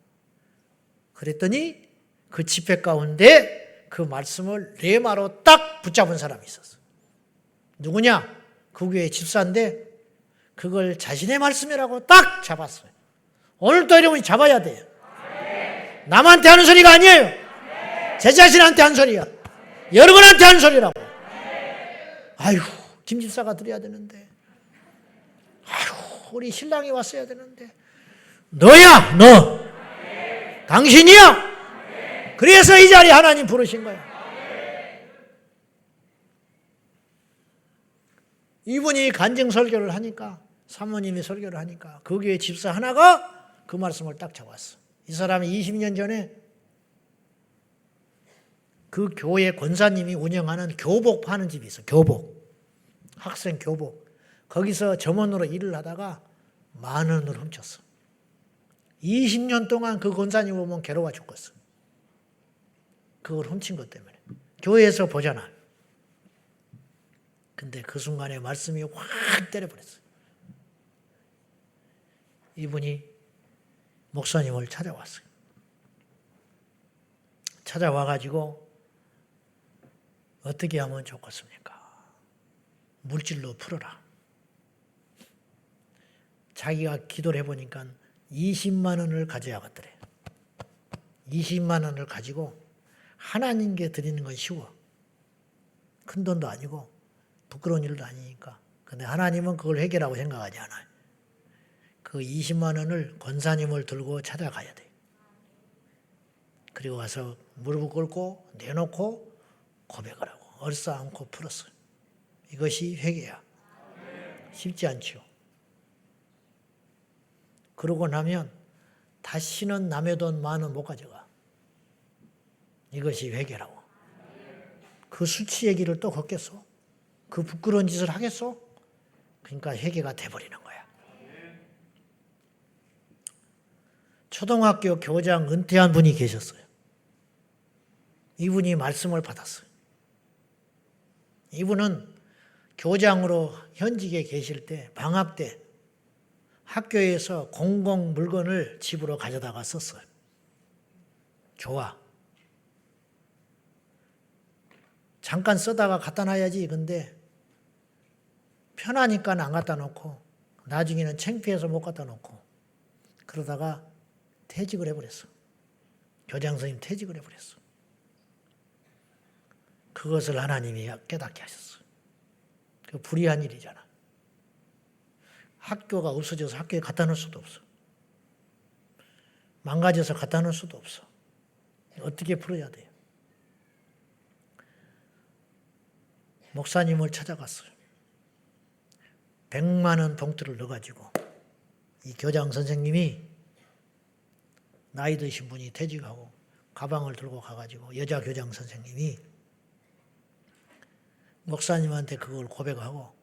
그랬더니 그 집회 가운데 그 말씀을 레마로 딱 붙잡은 사람이 있었어. 누구냐? 그 교회 집사인데 그걸 자신의 말씀이라고 딱 잡았어요. 오늘도 여러분이 잡아야 돼요. 남한테 하는 소리가 아니에요. 제 자신한테 한 소리야. 여러분한테 하는 소리라고. 아이고, 김 집사가 드려야 되는데. 아이고, 우리 신랑이 왔어야 되는데. 너야, 너. 당신이야. 그래서 이 자리에 하나님 부르신 거야. 이분이 간증 설교를 하니까, 사모님이 설교를 하니까 그 교회 집사 하나가 그 말씀을 딱 잡았어. 이 사람이 20년 전에 그 교회 권사님이 운영하는 교복 파는 집이 있어. 교복. 학생 교복. 거기서 점원으로 일을 하다가 10,000원을 훔쳤어. 20년 동안 그 권사님 보면 괴로워 죽겠어. 그걸 훔친 것 때문에. 교회에서 보잖아. 근데 그 순간에 말씀이 확 때려버렸어요. 이분이 목사님을 찾아왔어요. 찾아와가지고 어떻게 하면 좋겠습니까? 물질로 풀어라. 자기가 기도를 해보니까 20만 원을 가져야겠더래. 20만 원을 가지고 하나님께 드리는 건 쉬워. 큰 돈도 아니고 부끄러운 일도 아니니까. 근데 하나님은 그걸 해결하고 생각하지 않아요. 그 20만 원을 권사님을 들고 찾아가야 돼. 그리고 와서 무릎을 꿇고 내놓고 고백을 하고 얼싸안고 풀었어요. 이것이 회개야. 쉽지 않죠. 그러고 나면 다시는 남의 돈 10,000원 못 가져가. 이것이 회개라고. 그 수치 얘기를 또 걷겠어? 그 부끄러운 짓을 하겠어? 그러니까 회개가 돼버리는 거야. 초등학교 교장 은퇴한 분이 계셨어요. 이분이 말씀을 받았어요. 이분은 교장으로 현직에 계실 때 방학 때 학교에서 공공 물건을 집으로 가져다가 썼어요. 좋아. 잠깐 쓰다가 갖다 놔야지. 근데 편하니까 안 갖다 놓고 나중에는 창피해서 못 갖다 놓고 그러다가 퇴직을 해버렸어. 교장 선생님 퇴직을 해버렸어. 그것을 하나님이 깨닫게 하셨어. 그 불의한 일이잖아. 학교가 없어져서 학교에 갖다 놓을 수도 없어. 망가져서 갖다 놓을 수도 없어. 어떻게 풀어야 돼요? 목사님을 찾아갔어요. 100만 원 봉투를 넣어가지고 이 교장 선생님이 나이 드신 분이 퇴직하고 가방을 들고 가가지고 여자 교장 선생님이 목사님한테 그걸 고백하고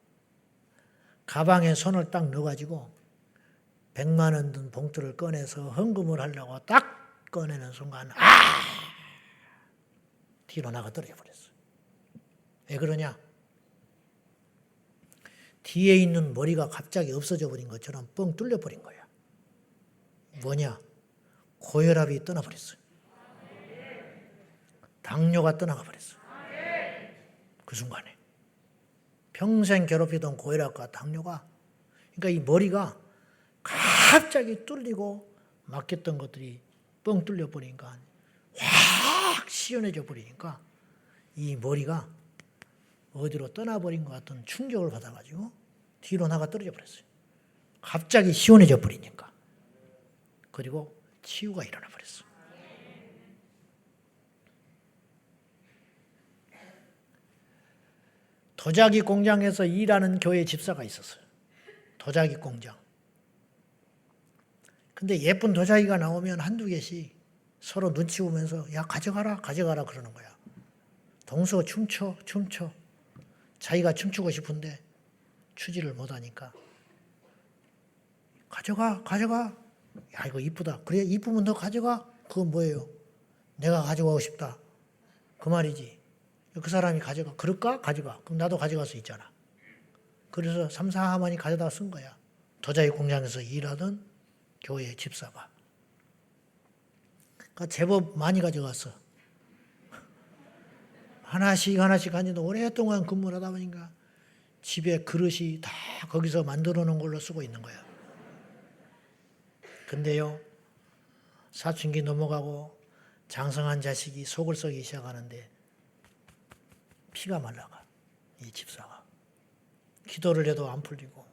가방에 손을 딱 넣어가지고 100만 원 든 봉투를 꺼내서 헌금을 하려고 딱 꺼내는 순간 뒤로 나가 떨어져 버렸어요. 왜 그러냐? 뒤에 있는 머리가 갑자기 없어져 버린 것처럼 뻥 뚫려 버린 거야. 뭐냐? 고혈압이 떠나버렸어요. 당뇨가 떠나가 버렸어요. 그 순간에. 평생 괴롭히던 고혈압과 당뇨가, 그러니까 이 머리가 갑자기 뚫리고 막혔던 것들이 뻥 뚫려 버리니까 확 시원해져 버리니까 이 머리가 어디로 떠나버린 것 같은 충격을 받아가지고 뒤로 나가 떨어져 버렸어요. 갑자기 시원해져 버리니까. 그리고 치유가 일어나 버렸어요. 도자기 공장에서 일하는 교회 집사가 있었어요. 도자기 공장. 근데 예쁜 도자기가 나오면 한두 개씩 서로 눈치 보면서 야 가져가라 가져가라 그러는 거야. 동서 춤춰. 자기가 춤추고 싶은데 추지를 못하니까 가져가. 야 이거 이쁘다. 그래 이쁘면 너 가져가. 그건 뭐예요? 내가 가져가고 싶다. 그 말이지. 그 사람이 가져가. 그럴까? 가져가. 그럼 나도 가져갈 수 있잖아. 그래서 3, 4하만이 가져다 쓴 거야. 도자기 공장에서 일하던 교회 집사가. 그러니까 제법 많이 가져갔어. 하나씩 하나씩 가지고 오랫동안 근무를 하다 보니까 집에 그릇이 다 거기서 만들어 놓은 걸로 쓰고 있는 거야. 근데요, 사춘기 넘어가고 장성한 자식이 속을 썩기 시작하는데 피가 말라가, 이 집사가. 기도를 해도 안 풀리고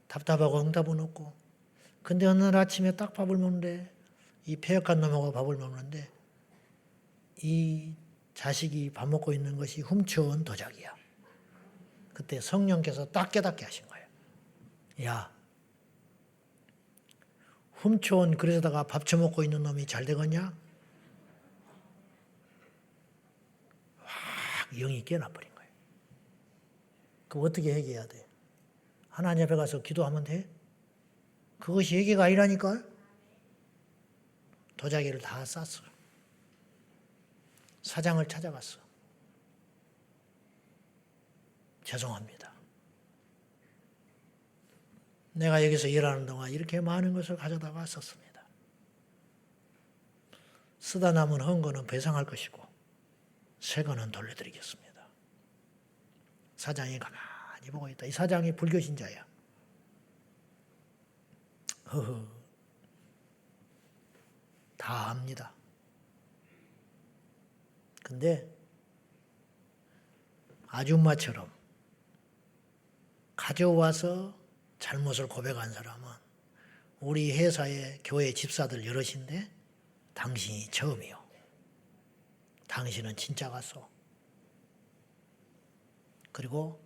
답답하고 응답은 없고. 근데 어느 날 아침에 딱 밥을 먹는데 이 폐역한 놈하고 밥을 먹는데 이 자식이 밥 먹고 있는 것이 훔쳐온 도자기야. 그때 성령께서 딱 깨닫게 하신 거예요. 야, 훔쳐온 그릇에다가 밥 처먹고 있는 놈이 잘 되겠냐? 확 영이 깨어나버린 거예요. 그럼 어떻게 회개해야 돼? 하나님 앞에 가서 기도하면 돼? 그것이 회개가 아니라니까? 도자기를 다 쌌어. 사장을 찾아갔어. 죄송합니다. 내가 여기서 일하는 동안 이렇게 많은 것을 가져다가 썼습니다. 쓰다 남은 헌거는 배상할 것이고 새 거는 돌려드리겠습니다. 사장이 가만히 보고 있다. 이 사장이 불교 신자야. 허허, 다 압니다. 근데 아줌마처럼 가져와서 잘못을 고백한 사람은 우리 회사의 교회 집사들 여럿인데 당신이 처음이요. 당신은 진짜 갔어. 그리고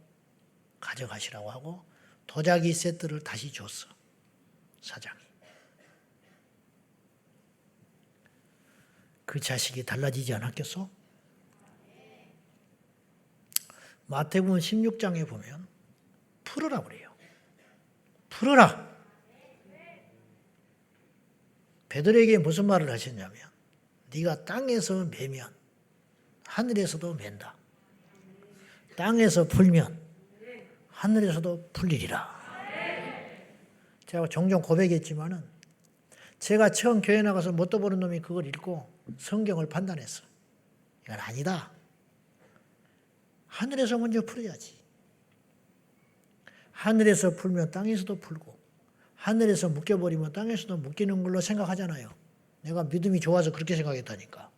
가져가시라고 하고 도자기 세트를 다시 줬어. 사장이. 그 자식이 달라지지 않았겠어? 마태복음 16장에 보면 풀어라 그래요. 풀어라. 베드로에게 무슨 말을 하셨냐면 네가 땅에서 매면 하늘에서도 맨다. 땅에서 풀면 하늘에서도 풀리리라. 제가 종종 고백했지만은 제가 처음 교회 나가서 뭣도 모르는 놈이 그걸 읽고 성경을 판단했어. 이건 아니다. 하늘에서 먼저 풀어야지. 하늘에서 풀면 땅에서도 풀고 하늘에서 묶여버리면 땅에서도 묶이는 걸로 생각하잖아요. 내가 믿음이 좋아서 그렇게 생각했다니까.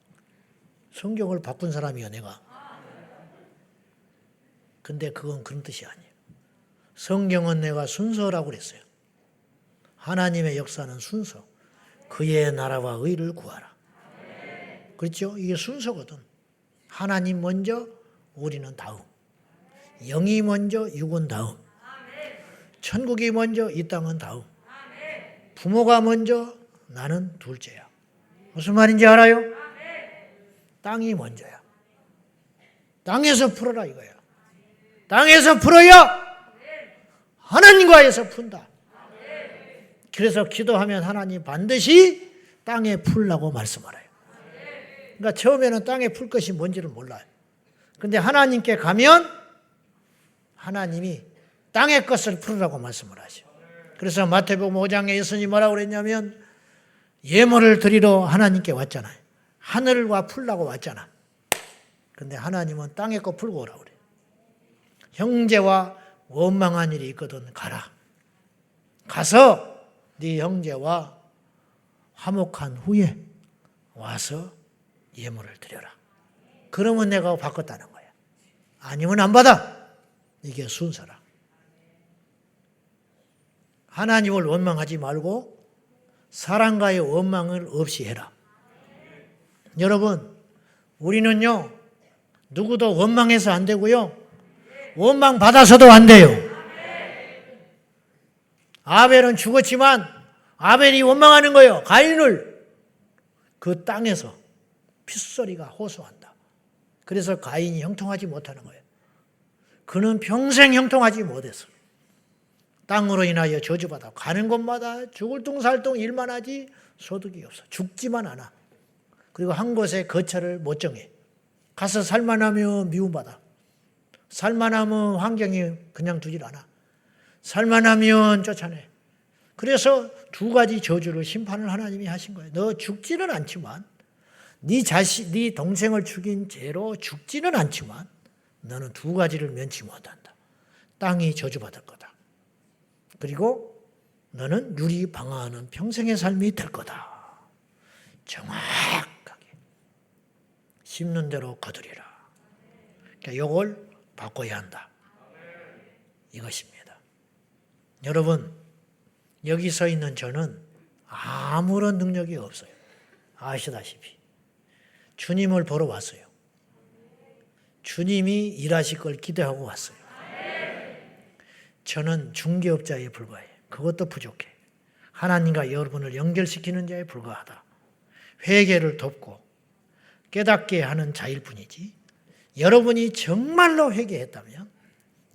성경을 바꾼 사람이야 내가. 근데 그건 그런 뜻이 아니에요. 성경은 내가 순서라고 그랬어요. 하나님의 역사는 순서. 그의 나라와 의를 구하라. 그렇죠? 이게 순서거든. 하나님 먼저, 우리는 다음. 영이 먼저, 육은 다음. 천국이 먼저, 이 땅은 다음. 부모가 먼저, 나는 둘째야. 무슨 말인지 알아요? 땅이 먼저야. 땅에서 풀어라 이거야. 땅에서 풀어야 하나님과에서 푼다. 그래서 기도하면 하나님 반드시 땅에 풀라고 말씀하래요. 그러니까 처음에는 땅에 풀 것이 뭔지를 몰라요. 근데 하나님께 가면 하나님이 땅의 것을 풀으라고 말씀을 하셔. 그래서 마태복음 5장에 예수님이 뭐라고 그랬냐면 예물을 드리러 하나님께 왔잖아요. 하늘과 풀라고 왔잖아. 근데 하나님은 땅의 거 풀고 오라고 그래. 형제와 원망한 일이 있거든 가라. 가서 네 형제와 화목한 후에 와서 예물을 드려라. 그러면 내가 바꿨다는 거야. 아니면 안 받아. 이게 순서라. 하나님을 원망하지 말고 사람과의 원망을 없이 해라. 여러분, 우리는요, 누구도 원망해서 안 되고요, 원망 받아서도 안 돼요. 아벨은 죽었지만 아벨이 원망하는 거예요. 가인을 그 땅에서 핏소리가 호소한다. 그래서 가인이 형통하지 못하는 거예요. 그는 평생 형통하지 못했어. 땅으로 인하여 저주받아 가는 곳마다 죽을 둥살둥 일만 하지 소득이 없어. 죽지만 않아. 그리고 한 곳에 거처를 못 정해. 가서 살만하면 미움받아. 살만하면 환경이 그냥 두질 않아. 살만하면 쫓아내. 그래서 두 가지 저주를 심판을 하나님이 하신 거예요. 너 죽지는 않지만 네 동생을 죽인 죄로 죽지는 않지만 너는 두 가지를 면치 못한다. 땅이 저주받을 거다. 그리고 너는 유리 방황하는 평생의 삶이 될 거다. 정확하게 심는 대로 거두리라. 그러니까 이걸 바꿔야 한다. 이것입니다. 여러분, 여기 서 있는 저는 아무런 능력이 없어요. 아시다시피 주님을 보러 왔어요. 주님이 일하실 걸 기대하고 왔어요. 저는 중개업자에 불과해. 그것도 부족해. 하나님과 여러분을 연결시키는 자에 불과하다. 회개를 돕고 깨닫게 하는 자일 뿐이지, 여러분이 정말로 회개했다면,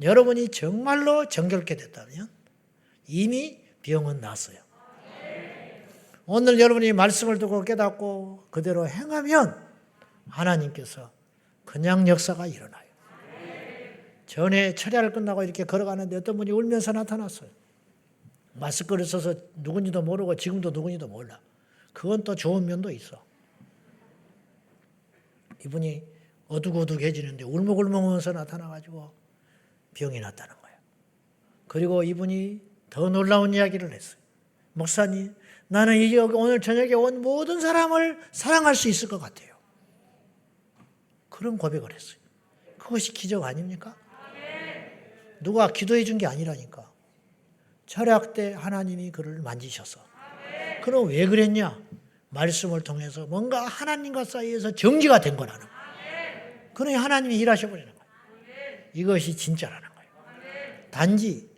여러분이 정말로 정결케 됐다면 이미 병은 났어요. 오늘 여러분이 말씀을 듣고 깨닫고 그대로 행하면 하나님께서 그냥 역사가 일어나요. 전에 철야를 끝나고 이렇게 걸어가는데 어떤 분이 울면서 나타났어요. 마스크를 써서 누군지도 모르고 지금도 누군지도 몰라. 그건 또 좋은 면도 있어. 이분이 어둑어둑해지는데 울먹울먹하면서 나타나가지고 병이 났다는 거예요. 그리고 이분이 더 놀라운 이야기를 했어요. 목사님, 나는 이제 오늘 저녁에 온 모든 사람을 사랑할 수 있을 것 같아요. 그런 고백을 했어요. 그것이 기적 아닙니까? 누가 기도해 준 게 아니라니까. 철학 때 하나님이 그를 만지셔서. 그럼 왜 그랬냐? 말씀을 통해서 뭔가 하나님과 사이에서 정지가 된 거라는 거예요. 그러니 하나님이 일하셔버리는 거예요. 이것이 진짜라는 거예요. 단지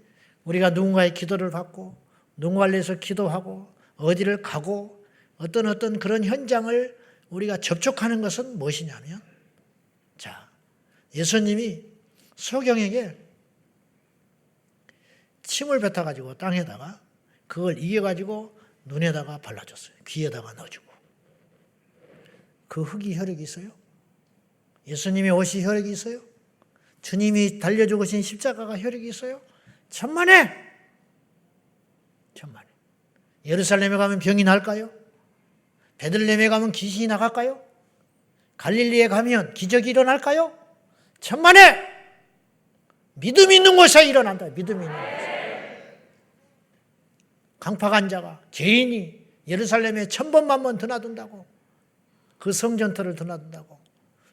우리가 누군가의 기도를 받고 누군가를 위해서 기도하고 어디를 가고 어떤 그런 현장을 우리가 접촉하는 것은 무엇이냐면, 자, 예수님이 소경에게 침을 뱉어가지고 땅에다가 그걸 이겨가지고 눈에다가 발라줬어요. 귀에다가 넣어주고. 그 흙이 혈액이 있어요? 예수님의 옷이 혈액이 있어요? 주님이 달려주고 계신 십자가가 혈액이 있어요? 천만에! 천만에. 예루살렘에 가면 병이 날까요? 베들레헴에 가면 귀신이 나갈까요? 갈릴리에 가면 기적이 일어날까요? 천만에! 믿음 있는 곳에 일어난다. 믿음 있는 곳에. 강팍한 자가, 죄인이 예루살렘에 1000번만번 드나든다고, 그 성전터를 드나든다고,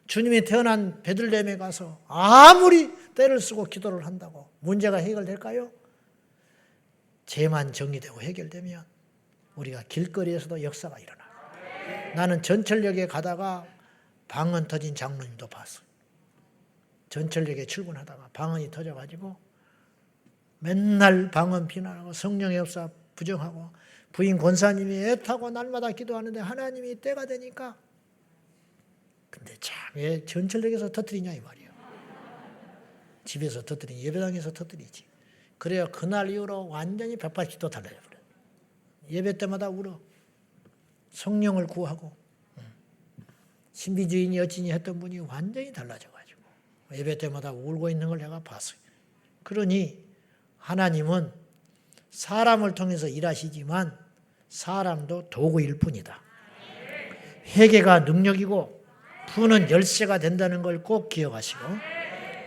주님이 태어난 베들레헴에 가서 아무리 때를 쓰고 기도를 한다고 문제가 해결될까요? 죄만 정리되고 해결되면 우리가 길거리에서도 역사가 일어나요. 나는 전철역에 가다가 방언 터진 장로님도 봤어요. 전철역에 출근하다가 방언이 터져가지고 맨날 방언 비난하고 성령의 역사 부정하고 부인 권사님이 애타고 날마다 기도하는데 하나님이 때가 되니까, 근데 참 왜 전철역에서 터뜨리냐 이 말이에요. 집에서 터뜨리니 예배당에서 터뜨리지. 그래야 그날 이후로 완전히 180도 달라져버려요. 예배 때마다 울어. 성령을 구하고 신비주의니 어찌니 했던 분이 완전히 달라져가지고 예배 때마다 울고 있는 걸 내가 봤어요. 그러니 하나님은 사람을 통해서 일하시지만 사람도 도구일 뿐이다. 회개가 능력이고 푸는 열쇠가 된다는 걸 꼭 기억하시고,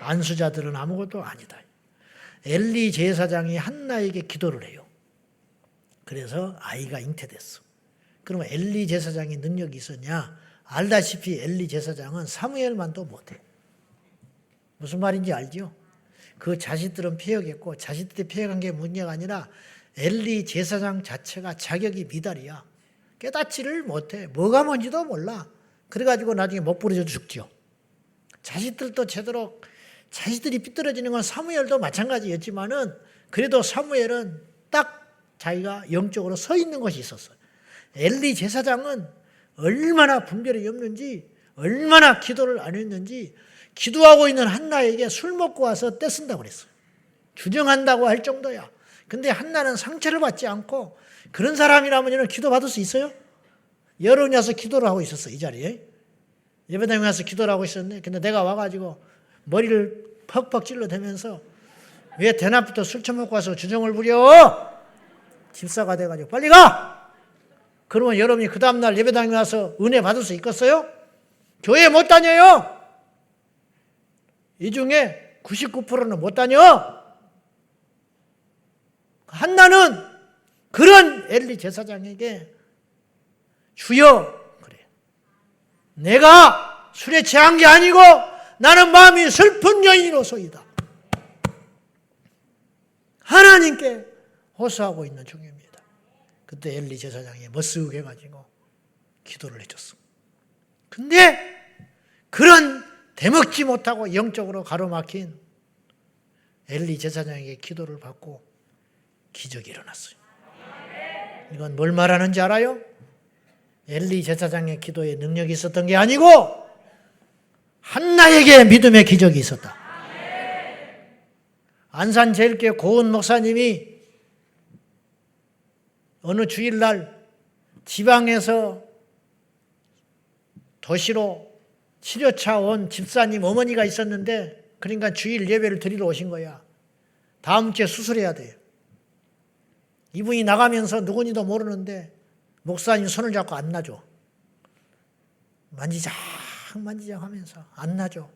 안수자들은 아무것도 아니다. 엘리 제사장이 한나에게 기도를 해요. 그래서 아이가 잉태됐어. 그러면 엘리 제사장이 능력이 있었냐? 알다시피 엘리 제사장은 사무엘만도 못해. 무슨 말인지 알죠? 그 자식들은 폐역했고 자식들이 폐역한 게 문제가 아니라 엘리 제사장 자체가 자격이 미달이야. 깨닫지를 못해. 뭐가 뭔지도 몰라. 그래가지고 나중에 못 부러져 죽죠. 자식들도 제대로, 자식들이 삐뚤어지는 건 사무엘도 마찬가지였지만은 그래도 사무엘은 딱 자기가 영적으로 서 있는 것이 있었어요. 엘리 제사장은 얼마나 분별이 없는지, 얼마나 기도를 안 했는지, 기도하고 있는 한나에게 술 먹고 와서 떼쓴다고 그랬어요. 주정한다고 할 정도야. 근데 한나는 상처를 받지 않고, 그런 사람이라면 기도 받을 수 있어요? 여러분이 와서 기도를 하고 있었어, 이 자리에. 예배당에 와서 기도를 하고 있었네. 근데 내가 와가지고 머리를 퍽퍽 찔러대면서 왜 대낮부터 술 처먹고 와서 주정을 부려? 집사가 돼가지고 빨리 가! 그러면 여러분이 그 다음날 예배당에 와서 은혜 받을 수 있겠어요? 교회 못 다녀요. 이 중에 99%는 못 다녀. 한나는 그런 엘리 제사장에게 주여, 그래. 내가 술에 취한 게 아니고 나는 마음이 슬픈 여인으로소이다. 하나님께 호소하고 있는 중입니다. 그때 엘리 제사장이 머쓱해가지고 기도를 해줬어. 근데 그런 대먹지 못하고 영적으로 가로막힌 엘리 제사장에게 기도를 받고 기적이 일어났어요. 이건 뭘 말하는지 알아요? 엘리 제사장의 기도에 능력이 있었던 게 아니고 한나에게 믿음의 기적이 있었다. 안산제일교회 고은 목사님이 어느 주일날 지방에서 도시로 치료차 온 집사님 어머니가 있었는데, 그러니까 주일 예배를 드리러 오신 거야. 다음 주에 수술해야 돼요. 이분이 나가면서 누구니도 모르는데 목사님 손을 잡고 안 놔줘. 만지작 하면서 안 놔줘,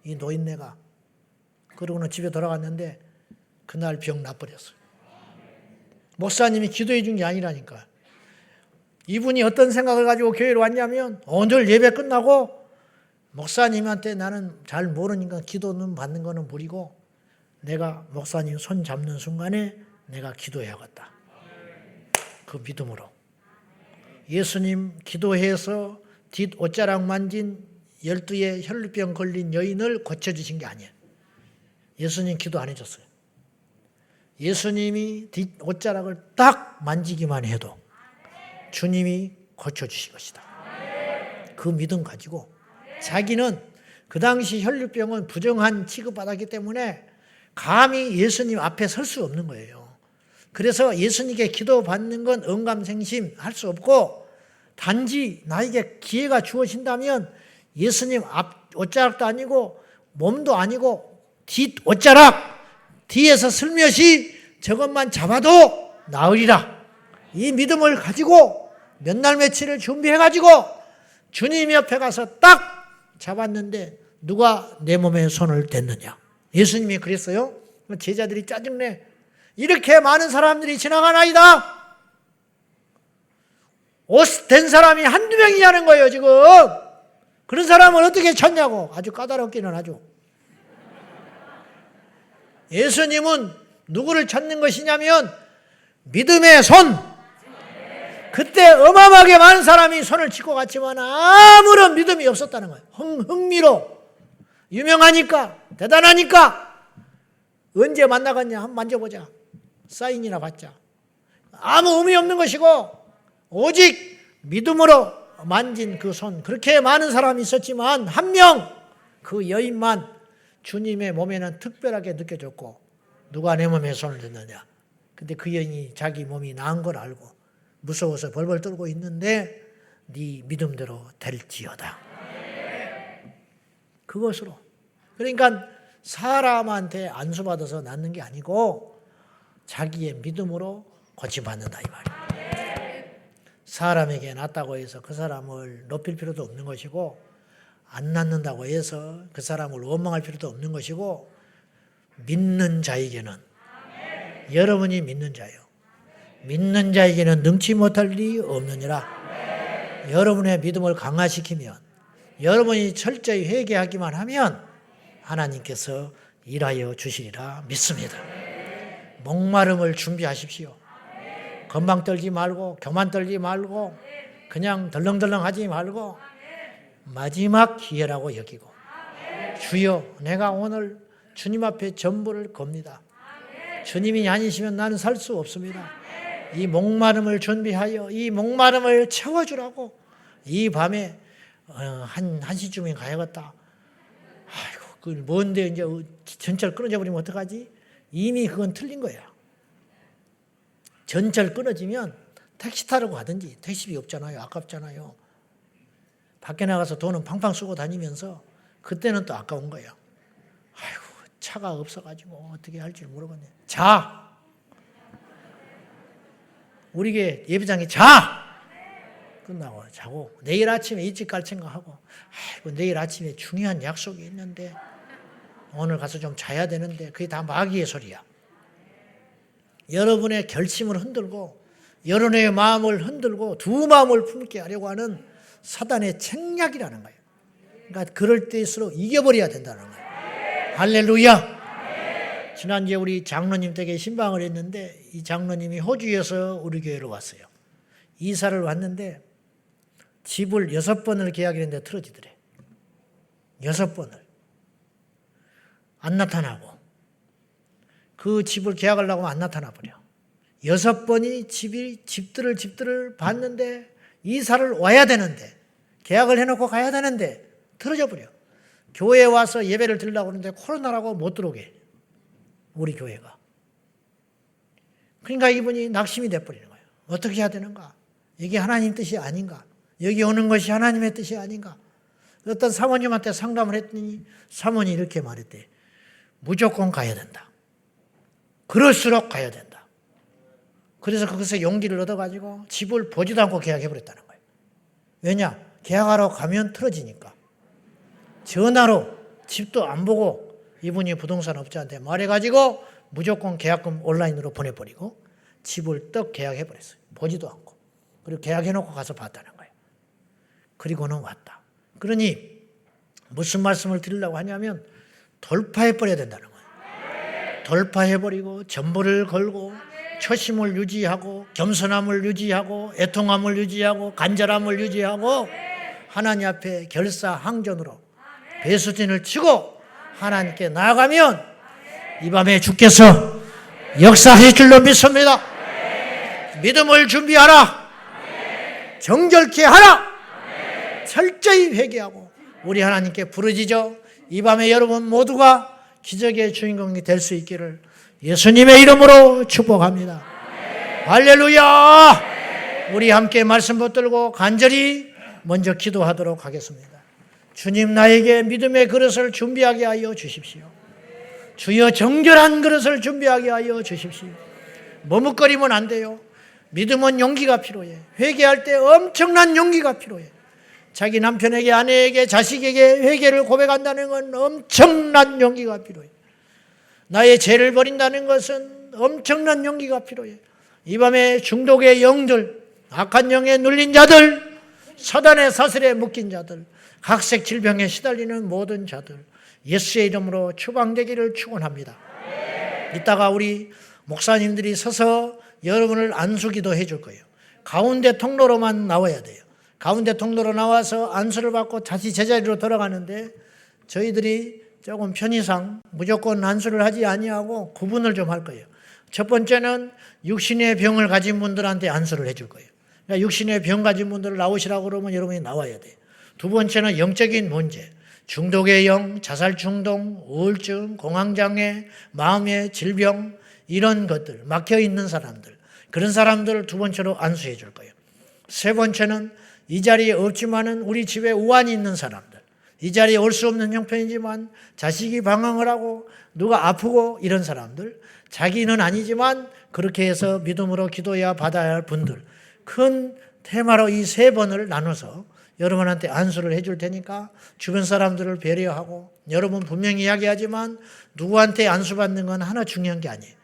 이 노인네가. 그러고는 집에 돌아갔는데 그날 병 나버렸어요. 목사님이 기도해 준 게 아니라니까. 이분이 어떤 생각을 가지고 교회로 왔냐면, 오늘 예배 끝나고 목사님한테 나는 잘 모르니까 기도는 받는 거는 무리고 내가 목사님 손 잡는 순간에 내가 기도해야겠다. 그 믿음으로 예수님 기도해서 뒷옷자락 만진 12의 혈루병 걸린 여인을 고쳐주신 게 아니에요. 예수님 기도 안 해줬어요. 예수님이 뒷옷자락을 딱 만지기만 해도 주님이 고쳐주신 것이다. 그 믿음 가지고 자기는 그 당시 혈루병은 부정한 취급받았기 때문에 감히 예수님 앞에 설 수 없는 거예요. 그래서 예수님께 기도받는 건 언감생심 할 수 없고, 단지 나에게 기회가 주어진다면 예수님 앞 옷자락도 아니고 몸도 아니고 뒷옷자락 뒤에서 슬며시 저것만 잡아도 나으리라. 이 믿음을 가지고 몇 날 며칠을 준비해가지고 주님 옆에 가서 딱 잡았는데 누가 내 몸에 손을 댔느냐? 예수님이 그랬어요. 제자들이 짜증내. 이렇게 많은 사람들이 지나가나이다. 옷 된 사람이 한두 명이냐는 거예요, 지금. 그런 사람을 어떻게 찾냐고. 아주 까다롭기는 하죠. 예수님은 누구를 찾는 것이냐면 믿음의 손. 그때 어마어마하게 많은 사람이 손을 짚고 갔지만 아무런 믿음이 없었다는 거예요. 흥미로. 유명하니까, 대단하니까. 언제 만나갔냐? 한번 만져보자. 사인이나 받자. 아무 의미 없는 것이고 오직 믿음으로 만진 그 손. 그렇게 많은 사람이 있었지만 한 명, 그 여인만 주님의 몸에는 특별하게 느껴졌고, 누가 내 몸에 손을 댔느냐? 근데 그 여인이 자기 몸이 나은 걸 알고 무서워서 벌벌 떨고 있는데 네 믿음대로 될지어다. 그것으로. 그러니까 사람한테 안수받아서 낫는 게 아니고 자기의 믿음으로 고침받는다, 이 말이에요. 사람에게 낫다고 해서 그 사람을 높일 필요도 없는 것이고, 안 낫는다고 해서 그 사람을 원망할 필요도 없는 것이고, 믿는 자에게는, 여러분이 믿는 자요, 믿는 자에게는 능치 못할 일이 없느니라. 여러분의 믿음을 강화시키면, 여러분이 철저히 회개하기만 하면 하나님께서 일하여 주시리라 믿습니다. 목마름을 준비하십시오. 건방 떨지 말고 교만 떨지 말고 그냥 덜렁덜렁 하지 말고 마지막 기회라고 여기고, 주여 내가 오늘 주님 앞에 전부를 겁니다. 주님이 아니시면 나는 살 수 없습니다. 이 목마름을 준비하여 이 목마름을 채워주라고. 이 밤에 한 시쯤에 가야겠다. 아이고, 그 뭔데 이제 전철 끊어져 버리면 어떡하지? 이미 그건 틀린 거야. 전철 끊어지면 택시 타려고 가든지. 택시비 없잖아요. 아깝잖아요. 밖에 나가서 돈은 팡팡 쓰고 다니면서 그때는 또 아까운 거예요. 아이고 차가 없어가지고 어떻게 할지 모르겠네. 자! 우리 교회 예배장에 자! 끝나고 자고 내일 아침에 일찍 갈 생각하고 아이고 내일 아침에 중요한 약속이 있는데 오늘 가서 좀 자야 되는데 그게 다 마귀의 소리야. 여러분의 결심을 흔들고 여러분의 마음을 흔들고 두 마음을 품게 하려고 하는 사단의 책략이라는 거예요. 그러니까 그럴 때일수록 이겨버려야 된다는 거예요. 할렐루야. 지난주에 우리 장로님 댁에 신방을 했는데 이 장로님이 호주에서 우리 교회로 왔어요. 이사를 왔는데 집을 6번을 계약했는데 틀어지더래. 6번을. 안 나타나고 그 집을 계약하려고 하면 안 나타나 버려. 6번이 집들을 봤는데 이사를 와야 되는데 계약을 해놓고 가야 되는데 틀어져 버려. 교회에 와서 예배를 드리려고 하는데 코로나라고 못 들어오게. 우리 교회가. 그러니까 이분이 낙심이 돼버리는 거예요. 어떻게 해야 되는가? 이게 하나님 뜻이 아닌가? 여기 오는 것이 하나님의 뜻이 아닌가? 어떤 사모님한테 상담을 했더니 사모님이 이렇게 말했대. 무조건 가야 된다. 그럴수록 가야 된다. 그래서 거기서 용기를 얻어가지고 집을 보지도 않고 계약해버렸다는 거예요. 왜냐? 계약하러 가면 틀어지니까. 전화로 집도 안 보고 이분이 부동산 업자한테 말해가지고 무조건 계약금 온라인으로 보내버리고 집을 떡 계약해버렸어요. 보지도 않고. 그리고 계약해놓고 가서 봤다는 거예요. 그리고는 왔다. 그러니 무슨 말씀을 드리려고 하냐면 돌파해버려야 된다는 거예요. 돌파해버리고 전부를 걸고 초심을 유지하고 겸손함을 유지하고 애통함을 유지하고 간절함을 유지하고 하나님 앞에 결사항전으로 배수진을 치고 하나님께 나아가면 이 밤에 주께서 역사하실 줄로 믿습니다. 믿음을 준비하라. 정결케 하라. 철저히 회개하고 우리 하나님께 부르짖어 이 밤에 여러분 모두가 기적의 주인공이 될 수 있기를 예수님의 이름으로 축복합니다. 할렐루야. 우리 함께 말씀 붙들고 간절히 먼저 기도하도록 하겠습니다. 주님, 나에게 믿음의 그릇을 준비하게 하여 주십시오. 주여, 정결한 그릇을 준비하게 하여 주십시오. 머뭇거리면 안 돼요. 믿음은 용기가 필요해. 회개할 때 엄청난 용기가 필요해. 자기 남편에게, 아내에게, 자식에게 회개를 고백한다는 건 엄청난 용기가 필요해. 나의 죄를 버린다는 것은 엄청난 용기가 필요해. 이 밤에 중독의 영들, 악한 영에 눌린 자들, 사단의 사슬에 묶인 자들, 각색 질병에 시달리는 모든 자들, 예수의 이름으로 추방되기를 축원합니다. 이따가 우리 목사님들이 서서 여러분을 안수기도 해줄 거예요. 가운데 통로로만 나와야 돼요. 가운데 통로로 나와서 안수를 받고 다시 제자리로 돌아가는데 저희들이 조금 편의상 무조건 안수를 하지 아니하고 구분을 좀 할 거예요. 첫 번째는 육신의 병을 가진 분들한테 안수를 해줄 거예요. 그러니까 육신의 병 가진 분들을 나오시라고 그러면 여러분이 나와야 돼요. 두 번째는 영적인 문제, 중독의 영, 자살 충동, 우울증, 공황장애, 마음의 질병 이런 것들, 막혀있는 사람들, 그런 사람들을 두 번째로 안수해 줄 거예요. 세 번째는 이 자리에 없지만은 우리 집에 우환이 있는 사람들, 이 자리에 올 수 없는 형편이지만 자식이 방황을 하고 누가 아프고 이런 사람들, 자기는 아니지만 그렇게 해서 믿음으로 기도해야 받아야 할 분들, 큰 테마로 이 세 번을 나눠서 여러분한테 안수를 해줄 테니까 주변 사람들을 배려하고, 여러분 분명히 이야기하지만 누구한테 안수받는 건 하나 중요한 게 아니에요.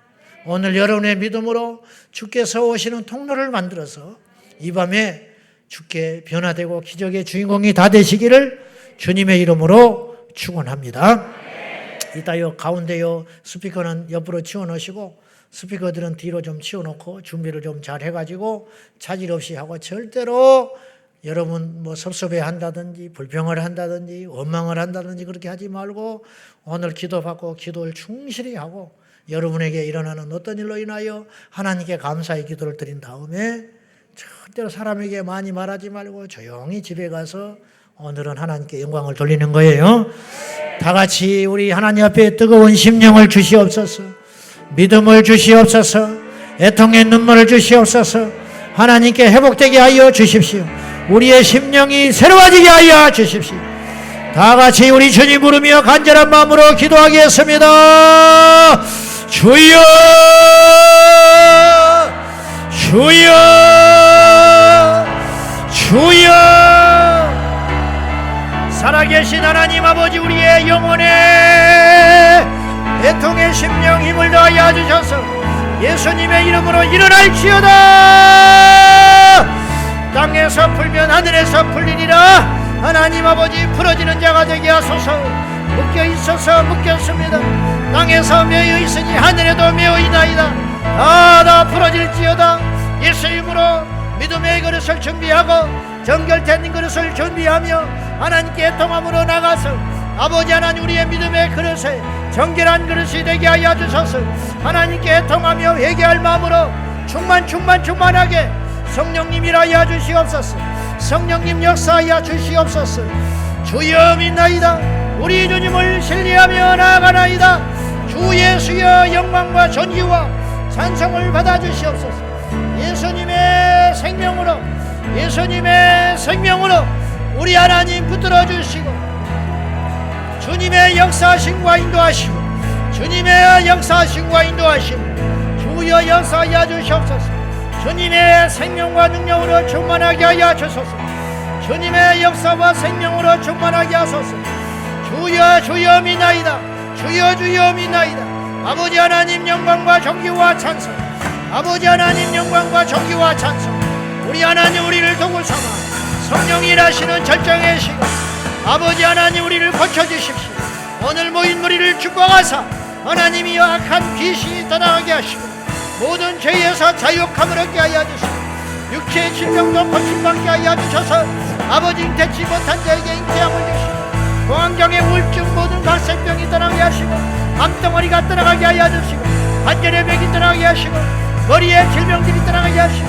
오늘 여러분의 믿음으로 주께서 오시는 통로를 만들어서 이 밤에 주께 변화되고 기적의 주인공이 다 되시기를 주님의 이름으로 축원합니다. 이따 요 가운데 요 스피커는 옆으로 치워놓으시고 스피커들은 뒤로 좀 치워놓고 준비를 좀 잘 해가지고 차질 없이 하고, 절대로 여러분 뭐 섭섭해 한다든지 불평을 한다든지 원망을 한다든지 그렇게 하지 말고 오늘 기도받고 기도를 충실히 하고 여러분에게 일어나는 어떤 일로 인하여 하나님께 감사의 기도를 드린 다음에 절대로 사람에게 많이 말하지 말고 조용히 집에 가서 오늘은 하나님께 영광을 돌리는 거예요. 다 같이 우리 하나님 앞에 뜨거운 심령을 주시옵소서, 믿음을 주시옵소서, 애통의 눈물을 주시옵소서, 하나님께 회복되게 하여 주십시오. 우리의 심령이 새로워지게 하여 주십시오. 다 같이 우리 주님 부르며 간절한 마음으로 기도하겠습니다. 주여, 주여, 주여. 살아계신 하나님 아버지, 우리의 영혼에 애통의 심령 힘을 더하여 주셔서 예수님의 이름으로 일어날지어다. 땅에서 풀면 하늘에서 풀리리라. 하나님 아버지, 풀어지는 자가 되게 하소서. 묶여있어서 묶였습니다. 땅에서 매여 있으니 하늘에도 매여 있나이다. 다 풀어질지어다. 예수 이름으로 믿음의 그릇을 준비하고 정결된 그릇을 준비하며 하나님께 통함으로 나가서 아버지 하나님, 우리의 믿음의 그릇에 정결한 그릇이 되게 하여 주소서. 하나님께 통하며 회개할 마음으로 충만하게 성령님 일하여 주시옵소서. 성령님 역사하여 주시옵소서. 주여 믿나이다. 우리 주님을 신뢰하며 나아가나이다. 주 예수여, 영광과 존귀와 찬송을 받아 주시옵소서. 예수님의 생명으로, 예수님의 생명으로 우리 하나님 붙들어 주시고, 주님의 역사하심과 인도하시고, 주님의 역사하심과 인도하심 주여 역사하여 주시옵소서. 주님의 생명과 능력으로 충만하게 하여 주소서. 주님의 역사와 생명으로 충만하게 하소서. 주여, 주여 믿나이다. 주여, 주여 믿나이다. 아버지 하나님, 영광과 존귀와 찬송. 아버지 하나님, 영광과 존귀와 찬송. 우리 하나님, 우리를 도구 삼아 성령이 일하시는 절정의 시간, 아버지 하나님, 우리를 고쳐주십시오. 오늘 모인 우리를 축복하사 하나님이 악한 귀신이 떠나게 하시고 모든 죄에서 자유함을 얻게 하여 주시고 육체의 질병도 고침받게 하여 주셔서 아버지 잉태치 못한 자에게 잉태함을 주시고 공황장애, 우울증, 모든 갈색병이 떠나게 하시고 암덩어리가 떠나가게 하여 주시고 관절의 병이 떠나게 하시고 머리의 질병들이 떠나게 하시고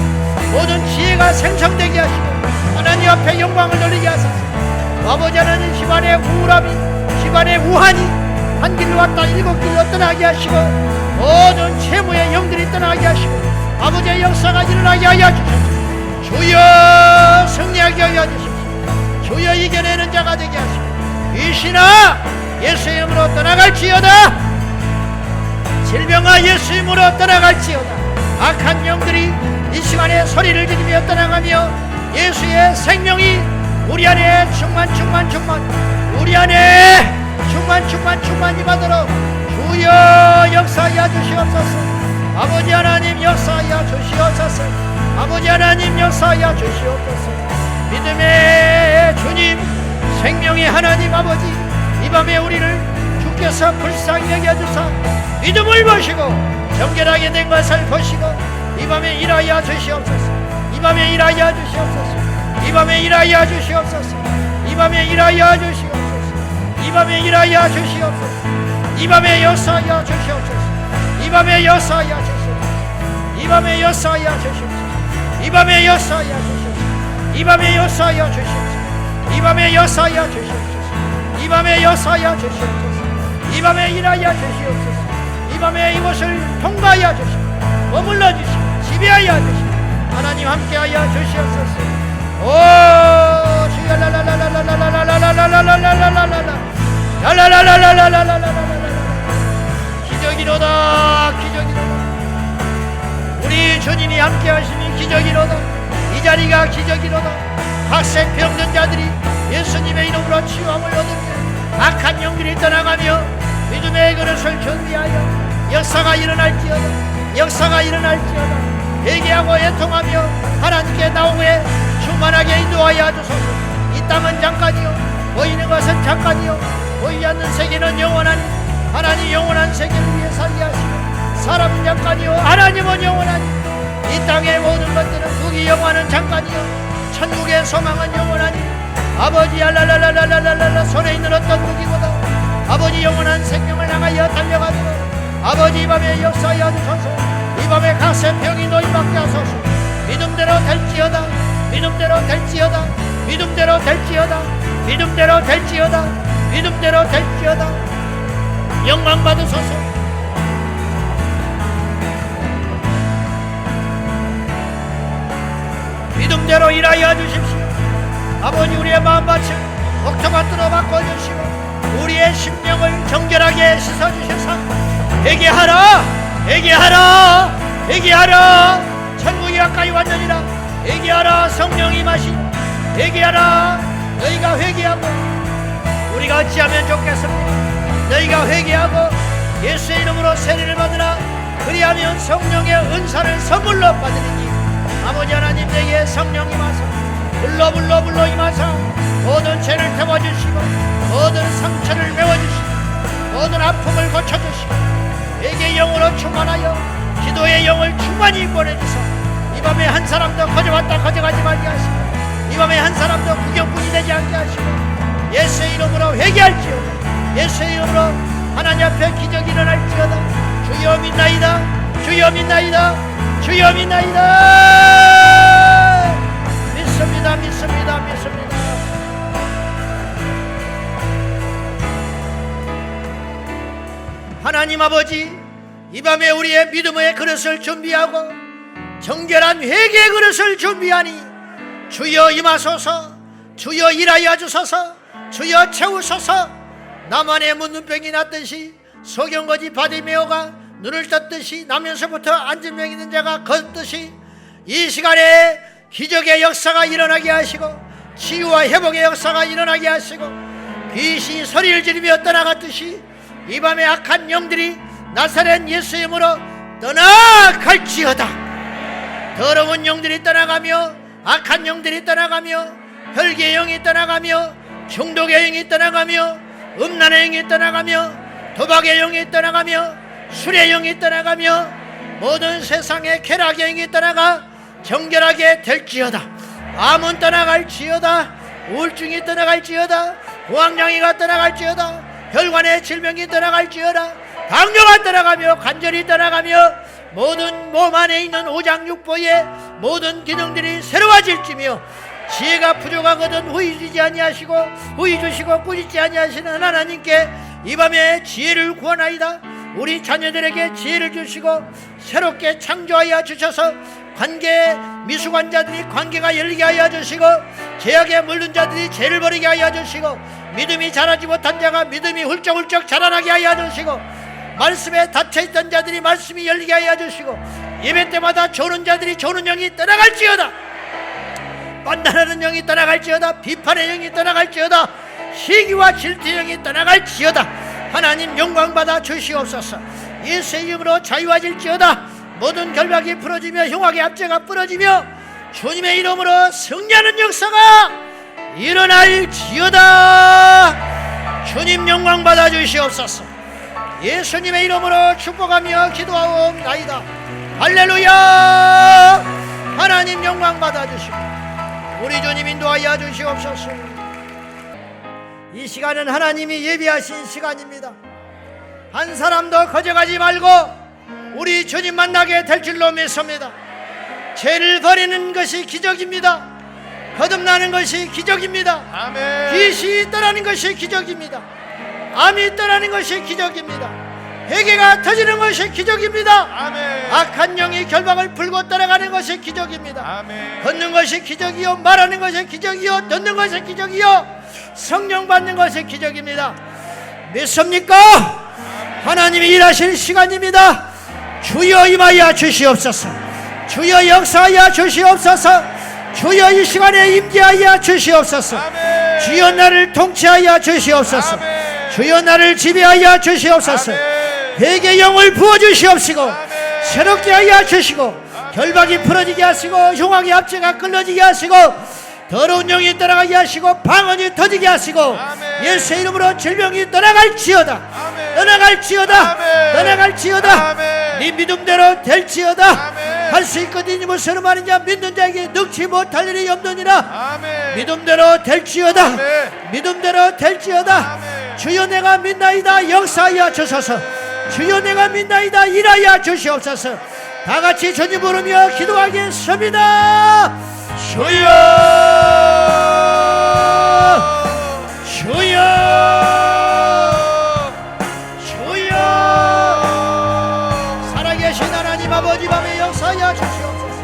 모든 지혜가 생성되게 하시고 하나님 앞에 영광을 돌리게 하소서. 아버지 하나님, 집안의 우울함이, 집안의 우환이 한 길로 왔다 일곱 길로 떠나게 하시고 모든 채무의 영들이 떠나게 하시고 아버지의 역사가 일어나게 하여 주십시오. 주여 승리하게 하여 주십시오. 주여 이겨내는 자가 되게 하시고 귀신아 예수의 이름으로 떠나갈지어다. 질병아 예수의 이름으로 떠나갈지어다. 악한 영들이 이 시간에 소리를 지르며 떠나가며 예수의 생명이 우리 안에 충만 우리 안에 충만히 받으러 주여 역사하여 주시옵소서. 아버지 하나님 역사하여 주시옵소서. 아버지 하나님 역사하여 주시옵소서. 믿음의 주님, 생명의 하나님 아버지, 이 밤에 우리를 주께서 불쌍히 여겨주사 믿음을 보시고 정결하게 된 것을 보시고 이 밤에 일하여 주시옵소서. 이 밤에 일하여 주시옵소서. 이 밤에 일하여 주시옵소서. 이 밤에 일하여 주시옵소서. 이 밤에 일하여 주시옵소서. 이 밤에 역사하여 주시옵소서. 이 밤에 역사하여 주시옵소서. 이 밤에 역사하여 주시옵소서. 이 밤에 역사하여 주시옵소서. 이 밤에 역사하여 주시옵소서. 이 밤에 역사하여 주시옵소서. 이 밤에 역사하여 주시옵소서. 이 밤에 일하여 주시옵소서. 이 밤에 이곳을 통과하여 주시고 머물러 주시고 지배하여 주시고 하나님 함께하여 주시옵소서. 오 주여 기적이로다. 우리 주님이 함께하시니 기적이로다. 이 자리가 기적이로다. 각색 병든 자들이 예수님의 이름으로 치유함을 얻으며 악한 영들이 떠나가며 믿음의 그릇을 준비하여 역사가 일어날지어다. 회개하고 애통하며 하나님께 나오게 충만하게 인도하여 주소서. 이 땅은 잠깐이요 보이는 것은 잠깐이요 보이지 않는 세계는 영원하니 하나님 영원한 세계를 위해 살게 하시고 사람은 잠깐이요 하나님은 영원하니 이 땅의 모든 것들은 국이 영원한 잠깐이요 천국의 소망은 영원하니 아버지 알랄랄랄랄랄랄라 손에 있는 어떤 무기보다 아버지 영원한 생명을 향하여 달려가도록 아버지 이 밤에 역사하여 주소서. 이 밤에 각세 병이 노임받게 하소서. 믿음대로 될지어다. 영광 받으소서. 믿음대로 일하여 주십시오. 아버지, 우리의 마음밭을 옥토밭으로 바꿔주시고 우리의 심령을 정결하게 씻어주셔서 회개하라, 회개하라, 회개하라. 천국이 가까이 왔느니라. 회개하라. 성령이 임하신 회개하라. 너희가 회개하고 우리가 어찌하면 좋겠습니까? 너희가 회개하고 예수의 이름으로 세례를 받으라. 그리하면 성령의 은사를 선물로 받으리니 아버지 하나님, 내게 성령 임하사 불러 임하사 모든 죄를 태워주시고 모든 상처를 메워주시고 모든 아픔을 고쳐주시고 회개의 영으로 충만하여 기도의 영을 충만히 보내주사 이 밤에 한 사람도 거저왔다 거저가지 말게 하시고 이 밤에 한 사람도 구경꾼이 되지 않게 하시고 예수의 이름으로 회개할지어다. 예수의 이름으로 하나님 앞에 기적이 일어날지어다. 주여 믿나이다. 주여 믿나이다. 주여 믿나이다. 믿습니다. 믿습니다. 믿습니다. 하나님 아버지, 이 밤에 우리의 믿음의 그릇을 준비하고 정결한 회개의 그릇을 준비하니 주여 임하소서. 주여 일하여 주소서. 주여 채우소서. 나만의 문둥병이 났듯이 소경거지 바디메오가 눈을 떴듯이 나면서부터 앉은 명 있는 자가 걷듯이 이 시간에 기적의 역사가 일어나게 하시고 치유와 회복의 역사가 일어나게 하시고 귀신이 소리를 지르며 떠나갔듯이 이 밤에 악한 영들이 나사렛 예수의 이름으로 떠나갈지어다. 더러운 영들이 떠나가며 악한 영들이 떠나가며 혈기의 영이 떠나가며 중독의 영이 떠나가며 음란의 영이 떠나가며 도박의 영이 떠나가며 술의 영이 떠나가며 모든 세상의 쾌락의 영이 떠나가 정결하게 될지어다. 암은 떠나갈지어다. 우울증이 떠나갈지어다. 고황장애가 떠나갈지어다. 혈관의 질병이 떠나갈지어다. 당뇨가 떠나가며 관절이 떠나가며 모든 몸 안에 있는 오장육부의 모든 기능들이 새로워질지며 지혜가 부족하거든 후히 주지 아니하시고 후히 주시고 꾸짖지 아니하시는 하나님께 이 밤에 지혜를 구하나이다. 우리 자녀들에게 지혜를 주시고 새롭게 창조하여 주셔서 관계 미숙한 자들이 관계가 열리게 하여 주시고 죄악에 물든 자들이 죄를 버리게 하여 주시고 믿음이 자라지 못한 자가 믿음이 훌쩍훌쩍 자라나게 하여 주시고 말씀에 닫혀있던 자들이 말씀이 열리게 하여 주시고 예배 때마다 조는 자들이 조는 영이 떠나갈지어다. 판단하는 영이 떠나갈지어다. 비판의 영이 떠나갈지어다. 시기와 질투의 영이 떠나갈지어다. 하나님 영광받아 주시옵소서. 예수의 이름으로 자유화질지어다. 모든 결박이 풀어지며 흉악의 압제가 부러지며 주님의 이름으로 승리하는 역사가 일어날지어다. 주님 영광받아 주시옵소서. 예수님의 이름으로 축복하며 기도하옵나이다. 할렐루야. 하나님 영광받아 주시고 우리 주님 인도하여 주시옵소서. 이 시간은 하나님이 예비하신 시간입니다. 한 사람도 거저가지 말고 우리 주님 만나게 될 줄로 믿습니다. 죄를 버리는 것이 기적입니다. 거듭나는 것이 기적입니다. 아멘. 귀신이 떠나는 것이 기적입니다. 암이 떠나는 것이 기적입니다. 회개가 터지는 것이 기적입니다. 아멘. 악한 영이 결박을 풀고 떠나가는 것이 기적입니다. 아멘. 걷는 것이 기적이요 말하는 것이 기적이요 듣는 것이 기적이요 성령 받는 것이 기적입니다. 믿습니까? 하나님이 일하실 시간입니다. 주여 임하여 주시옵소서. 주여 역사하여 주시옵소서. 주여 이 시간에 임재하여 주시옵소서. 아멘. 주여 나를 통치하여 주시옵소서. 아멘. 주여 나를 지배하여 주시옵소서. 아멘. 회개의 영을 부어주시옵시고 아멘. 새롭게 하여 주시고 결박이 풀어지게 하시고 흉악의 압제가 끌어지게 하시고 더러운 영이 떠나가게 하시고 방언이 터지게 하시고 아멘. 예수의 이름으로 질병이 떠나갈지어다. 아멘. 떠나갈지어다. 아멘. 떠나갈지어다. 아멘. 네 믿음대로 될지어다. 아멘. 할 수 있거든 무슨 말인 자 믿는 자에게 넉지 못할 일이 없느니라. 아멘. 믿음대로 될지어다. 아멘. 믿음대로 될지어다. 아멘. 주여 내가 믿나이다. 역사하여 주소서. 주여 내가 믿나이다. 일하여 주시옵소서. 다같이 주님 부르며 기도하겠습니다. 주여 주여 주여. 살아계신 하나님 아버지 밤에 역사하여 주시옵소서.